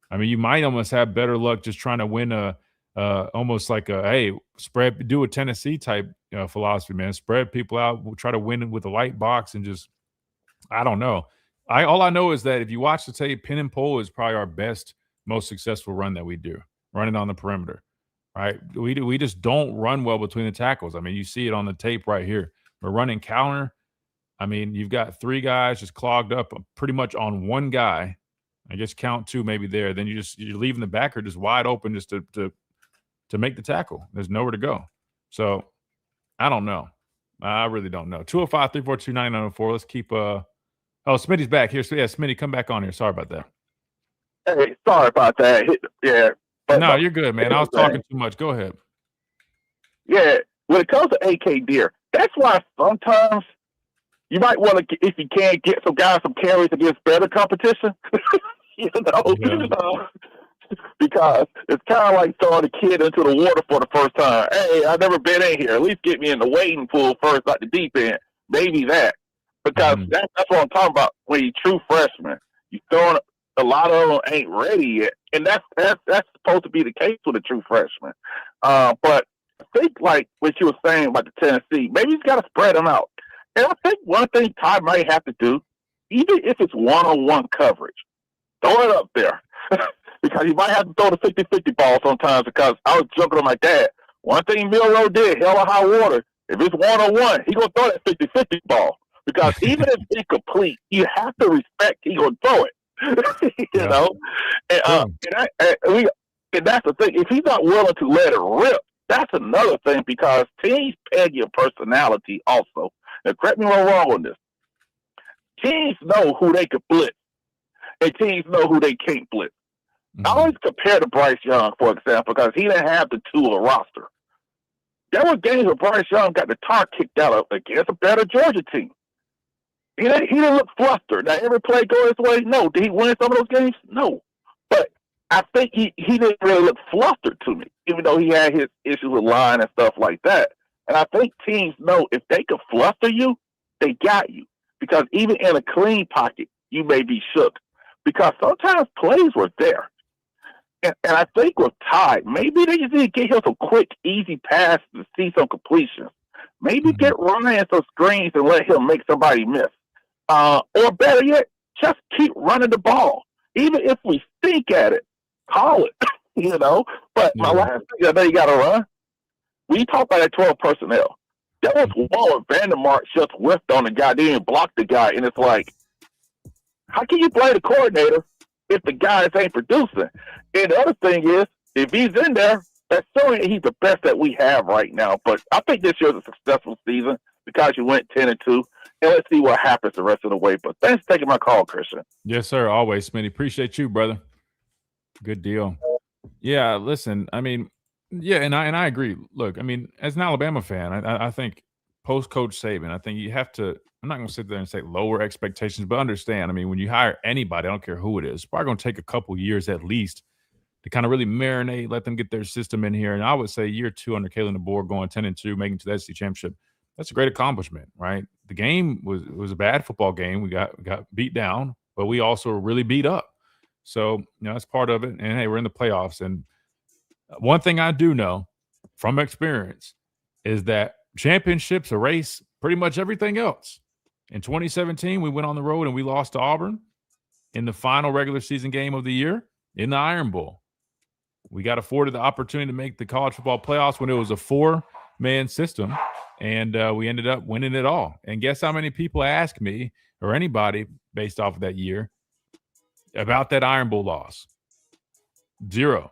I mean, you might almost have better luck just trying to win almost like do a Tennessee type philosophy, man. Spread people out. We'll try to win with a light box and just, I don't know. All I know is that if you watch the tape, pin and pull is probably our best, most successful run that we do, running on the perimeter, right? We just don't run well between the tackles. I mean, you see it on the tape right here. We're running counter. I mean, you've got three guys just clogged up pretty much on one guy. I guess count two maybe there. Then you're leaving the backer just wide open just to make the tackle. There's nowhere to go. So I don't know. I really don't know. 205-342-9904. Let's keep Smitty's back here. So yeah, Smitty, come back on here. Sorry about that. Hey, sorry about that. Yeah. No, you're good, man. I was talking too much. Go ahead. Yeah. When it comes to AK Deer, that's why sometimes you might want to, if you can, get some guys some carries against better competition. because it's kind of like throwing a kid into the water for the first time. Hey, I've never been in here. At least get me in the wading pool first, not the deep end. Maybe that. Because that's what I'm talking about. When you're true freshmen, you throwing a lot of them ain't ready yet, and that's supposed to be the case with a true freshman. But I think like what you were saying about the Tennessee, maybe he's got to spread them out. And I think one thing Ty might have to do, even if it's one-on-one coverage, throw it up there. Because you might have to throw the 50-50 ball sometimes, because I was joking with my dad. One thing Milroe did, hell or high water, if it's one-on-one, he going to throw that 50-50 ball. Because even if it's incomplete, you have to respect he going to throw it. you know? And that's the thing. If he's not willing to let it rip, that's another thing, because teams peg your personality also. Now, correct me if I'm wrong on this. Teams know who they can blitz, and teams know who they can't blitz. I always compare to Bryce Young, for example, because he didn't have the Tua roster. There were games where Bryce Young got the tar kicked out of against a better Georgia team. He didn't look flustered. Now, every play go his way? No. Did he win some of those games? No. But I think he didn't really look flustered to me, even though he had his issues with line and stuff like that. And I think teams know if they can fluster you, they got you. Because even in a clean pocket, you may be shook. Because sometimes plays were there. And I think with Ty, maybe they just need to get him some quick, easy passes to see some completions. Maybe get Ryan some screens and let him make somebody miss. Or better yet, just keep running the ball. Even if we stink at it, call it, you know. But my last thing, I know you got to run. We talk about that 12 personnel. There was one where Vandermark just whiffed on the guy, didn't even block the guy. And it's like, how can you play the coordinator if the guys ain't producing? And the other thing is, if he's in there, that's showing he's the best that we have right now. But I think this year's a successful season because you went 10-2. And let's see what happens the rest of the way. But thanks for taking my call, Christian. Yes, sir. Always, Smitty. Appreciate you, brother. Good deal. Yeah, listen, I mean, yeah, and I agree. Look, I mean, as an Alabama fan, I think post-Coach Saban, I think you have to – I'm not going to sit there and say lower expectations, but understand, I mean, when you hire anybody, I don't care who it is, it's probably going to take a couple years at least to kind of really marinate, let them get their system in here. And I would say year 2 under Kalen DeBoer, going 10-2, making it to the SEC championship, that's a great accomplishment, right? The game was a bad football game. We got beat down, but we also were really beat up. So, you know, that's part of it. And, hey, we're in the playoffs. And one thing I do know from experience is that championships erase pretty much everything else. In 2017, we went on the road and we lost to Auburn in the final regular season game of the year in the Iron Bowl. We got afforded the opportunity to make the college football playoffs when it was a 4-man system, and we ended up winning it all. And guess how many people ask me or anybody based off of that year about that Iron Bowl loss? 0.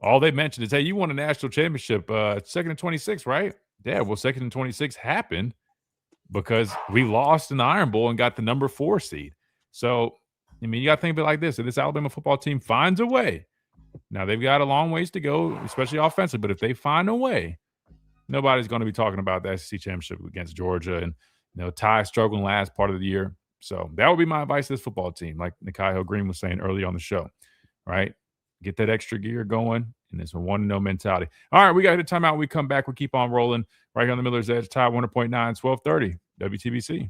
All they mentioned is, hey, you won a national championship 2nd and 26, right? Yeah, well, 2nd and 26 happened because we lost in the Iron Bowl and got the number 4 seed. So, I mean, you got to think of it like this. If this Alabama football team finds a way, now they've got a long ways to go, especially offensive, but if they find a way, nobody's going to be talking about the SEC championship against Georgia and, you know, Ty struggling last part of the year. So that would be my advice to this football team, like Nikhai Green was saying early on the show, right? Get that extra gear going, and it's a 1-0 mentality. All right, we got to hit a timeout. We come back. We keep on rolling right here on the Miller's Edge, Tide 100.9, 1230, WTBC.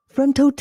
Frontal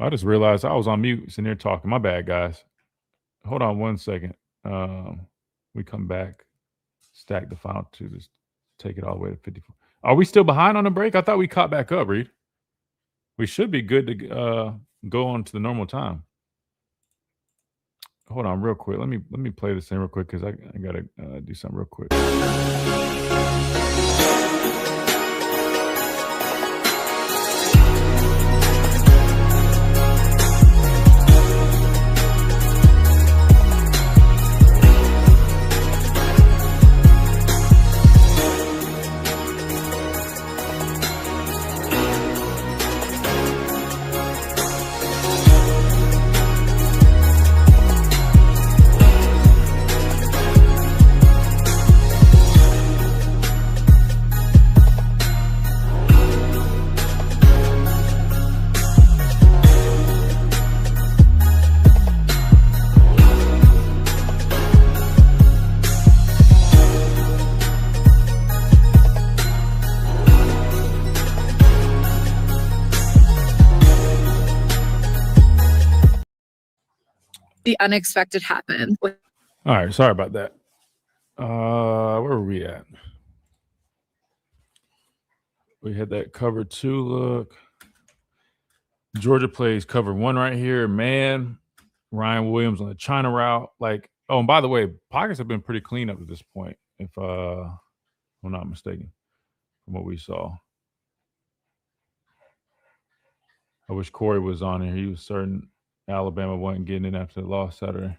I just realized I was on mute sitting here talking. My bad, guys. Hold on 1 second. We come back, stack the file to just take it all the way to 54. Are we still behind on the break? I thought we caught back up, Reed. We should be good to go on to the normal time. Hold on real quick. Let me play this thing real quick because I gotta do something real quick. The unexpected happened. All right, sorry about that. Where were we at? We had that cover 2 look. Georgia plays cover 1 right here. Man, Ryan Williams on the China route. Like, oh, and by the way, pockets have been pretty clean up to this point, if I'm not mistaken, from what we saw. I wish Corey was on here. He was certain Alabama wasn't getting in after the loss Saturday.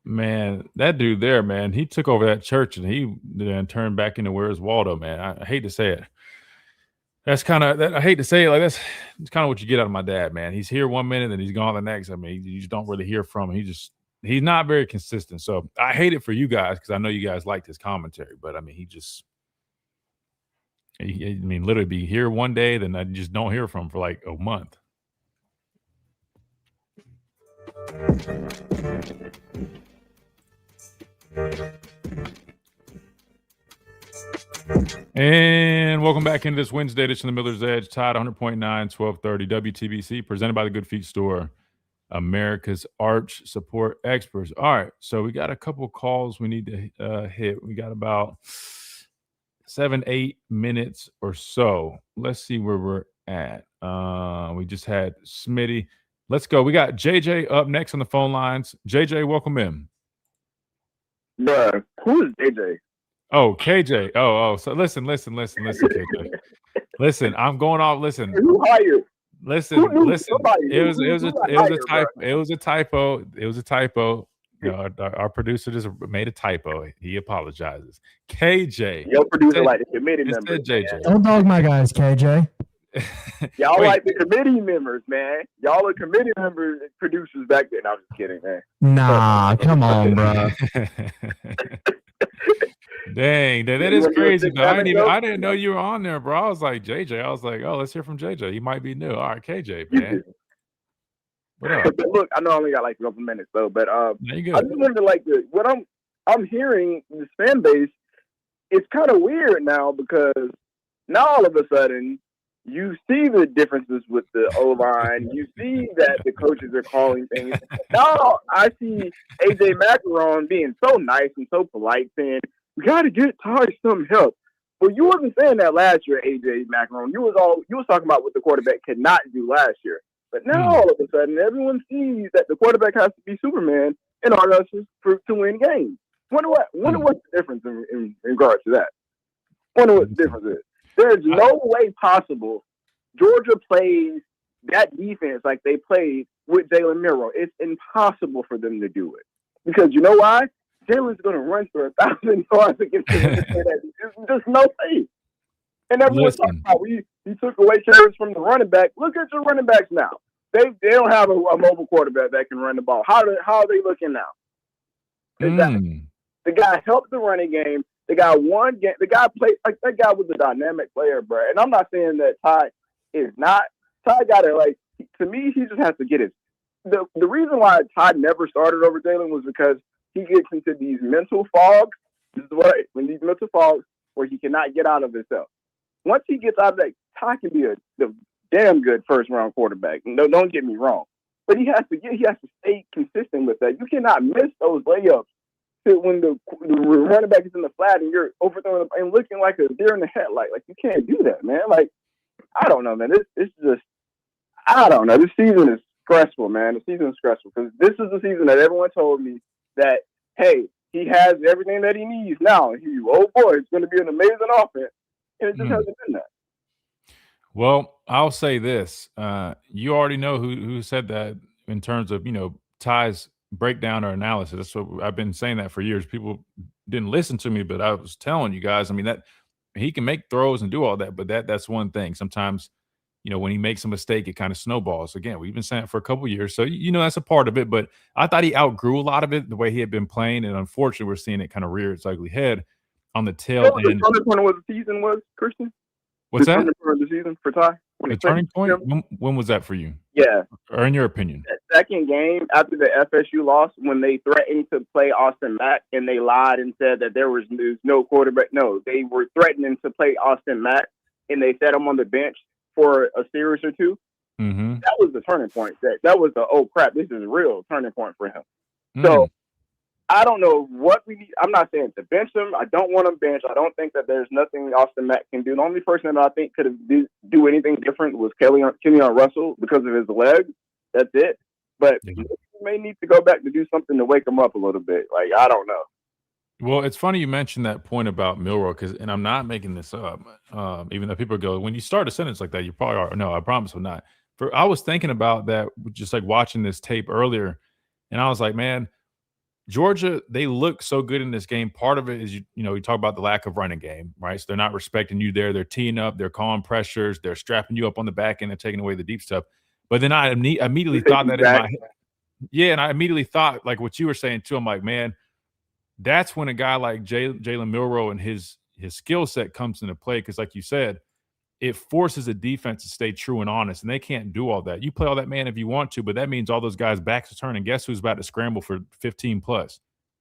Man, that dude there, man, he took over that church and he then turned back into Where's Waldo, man. I hate to say it. That's kind of I hate to say it like that's kind of what you get out of my dad, man. He's here 1 minute and he's gone the next. I mean, you just don't really hear from him. He's not very consistent. So I hate it for you guys because I know you guys liked his commentary, but I mean, literally be here one day, then I just don't hear from him for like a month. And welcome back into this Wednesday edition of the Miller's Edge. Tide 100.9, 1230 WTBC, presented by the Good Feet Store, America's arch support experts. All right, so we got a couple of calls we need to hit. We got about 7-8 minutes or so. Let's see where we're at. We just had Smitty. Let's go. We got JJ up next on the phone lines. JJ, welcome in. Bruh, who is JJ? Oh, KJ. Oh. So listen, KJ. Listen, I'm going off. Listen. Who hired? Listen. It was a typo. You know, our producer just made a typo. He apologizes. KJ. Your producer like the committee members. JJ. Don't dog my guys, KJ. Y'all like the committee members, man. Y'all are committee members, producers back then. I'm just kidding, man. Nah, come on, bro. Dang, that is crazy. Though. I didn't know you were on there, bro. I was like JJ. I was like, oh, let's hear from JJ. He might be new. All right, KJ, man. What up? But look, I know I only got like a couple minutes though, but I just wanted to what I'm hearing this fan base. It's kind of weird now because now all of a sudden you see the differences with the O-line. You see that the coaches are calling things. Now I see AJ Macaron being so nice and so polite, saying we got to get Taj some help. Well, you wasn't saying that last year, AJ Macaron. You was talking about what the quarterback could not do last year. But now all of a sudden, everyone sees that the quarterback has to be Superman in order to win games. Wonder what's the difference in regards to that. Wonder what the difference is. There's no way possible Georgia plays that defense like they played with Jalen Milroe. It's impossible for them to do it. Because you know why? Jalen's going to run for 1,000 yards against them. There's no way. And everyone's talking about he took away carries from the running back. Look at your running backs now. They don't have a mobile quarterback that can run the ball. How are they looking now? Exactly. The guy helped the running game. The guy won game. The guy played like that guy was a dynamic player, bro. And I'm not saying that Ty is not. Ty got it. To me, he just has to get it. The reason why Ty never started over Jalen was because he gets into these mental fogs. This is when these mental fogs where he cannot get out of himself. Once he gets out of that, Ty can be the damn good first round quarterback. No, don't get me wrong, but he has to stay consistent with that. You cannot miss those layups when the running back is in the flat and you're overthrowing and looking like a deer in the headlight. Like, you can't do that, man. Like, I don't know, man. It's just, I don't know. This season is stressful, man. The season is stressful because this is the season that everyone told me that, hey, he has everything that he needs now. It's going to be an amazing offense, and it just hasn't been that. Well, I'll say this. You already know who said that in terms of, Ty's breakdown or analysis. That's what I've been saying that for years. People didn't listen to me, but I was telling you guys, I mean, that he can make throws and do all that, but that's one thing. Sometimes, when he makes a mistake, it kind of snowballs. Again, we've been saying it for a couple of years, so that's a part of it. But I thought he outgrew a lot of it the way he had been playing, and unfortunately, we're seeing it kind of rear its ugly head on the tail end. The turning point of the season was, Christian? What's that? The turning point of the season for Ty? The turning point? When was that for you? Yeah. Or in your opinion? That second game after the FSU loss, when they threatened to play Austin Mack and they lied and said that there was no quarterback. No, they were threatening to play Austin Mack and they set him on the bench for a series or two. Mm-hmm. That was the turning point. That was the, oh crap, this is a real turning point for him. So I don't know what we need. I'm not saying to bench him. I don't want him benched. I don't think that there's nothing Austin Mack can do. The only person that I think could do anything different was Kenyon Russell because of his legs. That's it. But we may need to go back to do something to wake him up a little bit. Like, I don't know. Well, it's funny you mentioned that point about Milroe, and I'm not making this up. Even though people go, when you start a sentence like that, you probably are. No, I promise I'm not. I was thinking about that just like watching this tape earlier, and I was like, man, Georgia, they look so good in this game. Part of it is, you talk about the lack of running game, right? So they're not respecting you there. They're teeing up. They're calling pressures. They're strapping you up on the back end and taking away the deep stuff. But then I immediately thought that in my head. Yeah, and I immediately thought, like what you were saying too, I'm like, man, that's when a guy like Jalen Milroe and his skill set comes into play because, like you said, it forces a defense to stay true and honest, and they can't do all that. You play all that man if you want to, but that means all those guys' backs are turned, and guess who's about to scramble for 15+?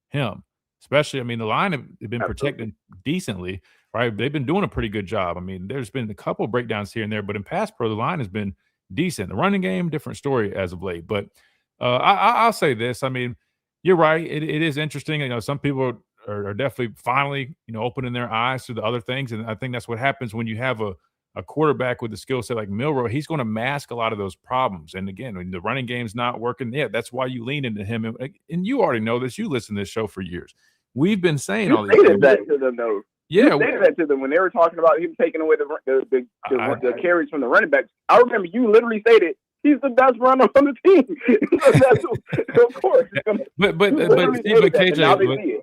Him. Especially, I mean, the line have been protected decently, right? They've been doing a pretty good job. I mean, there's been a couple of breakdowns here and there, but in pass pro, the line has been decent. The running game, different story as of late. But I'll say this. I mean, you're right. It is interesting. Some people are definitely finally, opening their eyes to the other things, and I think that's what happens when you have a quarterback with a skill set like Milroe. He's going to mask a lot of those problems. And again, when the running game's not working, that's why you lean into him. And you already know this. You listen to this show for years. We've been saying all these things. That to them, though. Yeah, you stated that to them when they were talking about him taking away the carries from the running backs. I remember you literally stated he's the best runner on the team. Of course. But KJ,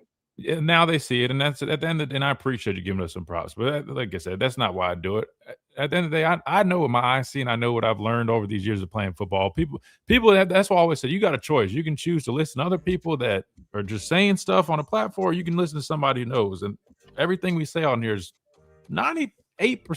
now they see it, and that's at the end of the day, and I appreciate you giving us some props. But like I said, that's not why I do it. At the end of the day, I know what my eyes see, and I know what I've learned over these years of playing football. People that's why I always say you got a choice. You can choose to listen to other people that are just saying stuff on a platform. You can listen to somebody who knows, and everything we say on here is 98%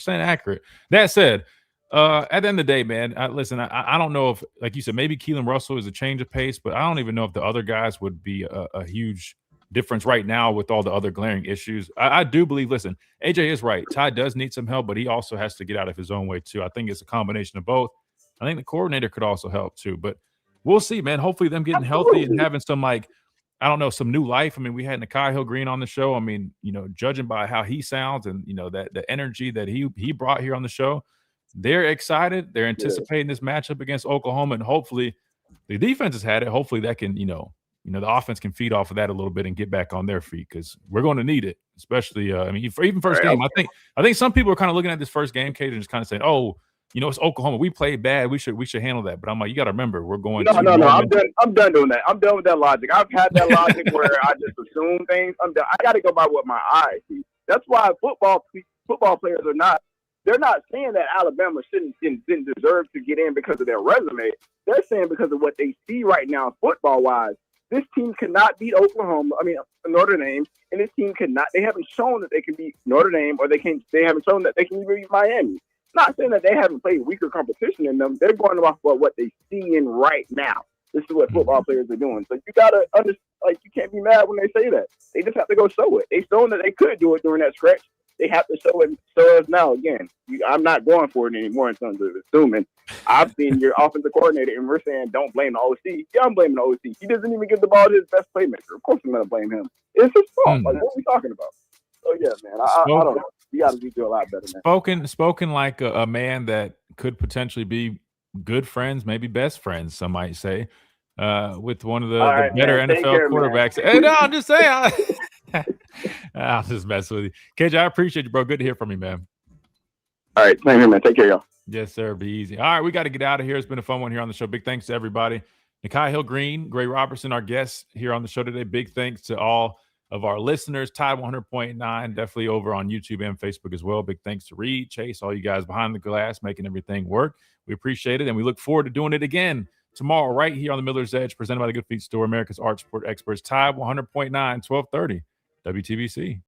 accurate. That said, at the end of the day, man, listen, I don't know if, like you said, maybe Keelan Russell is a change of pace, but I don't even know if the other guys would be a huge difference right now with all the other glaring issues. I do believe, listen, AJ is right. Ty does need some help, but he also has to get out of his own way too. I think it's a combination of both. I think the coordinator could also help too, but we'll see, man. Hopefully them getting healthy and having some, like, I don't know, some new life. I mean, we had Nikhai Hill-Green on the show. I mean, judging by how he sounds and, that the energy that he brought here on the show, they're excited. They're anticipating this matchup against Oklahoma, and hopefully the defense has had it. Hopefully that can, the offense can feed off of that a little bit and get back on their feet because we're going to need it, especially, for even first game. I think some people are kind of looking at this first game, Kate, and just kind of saying, oh, it's Oklahoma. We played bad. We should handle that. But I'm like, you got to remember, we're going. No. I'm done doing that. I'm done with that logic. I've had that logic where I just assume things. I'm done. I got to go by what my eyes see. That's why football players are not. They're not saying that Alabama didn't deserve to get in because of their resume. They're saying because of what they see right now, football-wise. This team cannot beat Oklahoma. Notre Dame, and this team cannot. They haven't shown that they can beat Notre Dame, or they haven't shown that they can beat Miami. Not saying that they haven't played weaker competition in them. They're going off what they see in right now. This is what football players are doing. So you gotta understand. Like, you can't be mad when they say that. They just have to go show it. They shown that they could do it during that stretch. they have to show us now. Again, I'm not going for it anymore in terms of assuming. I've seen your offensive coordinator, and we're saying don't blame the OC. Yeah, I'm blaming the OC. He doesn't even give the ball to his best playmaker. Of course, I'm going to blame him. It's his fault. Like, what are we talking about? Oh yeah, man. I don't know. You got to do a lot better, man. Spoken like a man that could potentially be good friends, maybe best friends, some might say, with one of the better NFL quarterbacks. Hey, no, I'm just saying. I'll just mess with you. KJ, I appreciate you, bro. Good to hear from you, man. All right. Same here, man. Take care, y'all. Yes, sir. Be easy. All right, we got to get out of here. It's been a fun one here on the show. Big thanks to everybody. Nikhai Hill-Green, Gray Robertson, our guests here on the show today. Big thanks to all of our listeners. Tide 100.9, definitely over on YouTube and Facebook as well. Big thanks to Reed, Chase, all you guys behind the glass, making everything work. We appreciate it, and we look forward to doing it again tomorrow right here on the Miller's Edge, presented by the Good Feet Store, America's Art Support Experts. Tide 100.9, 1230, WTBC.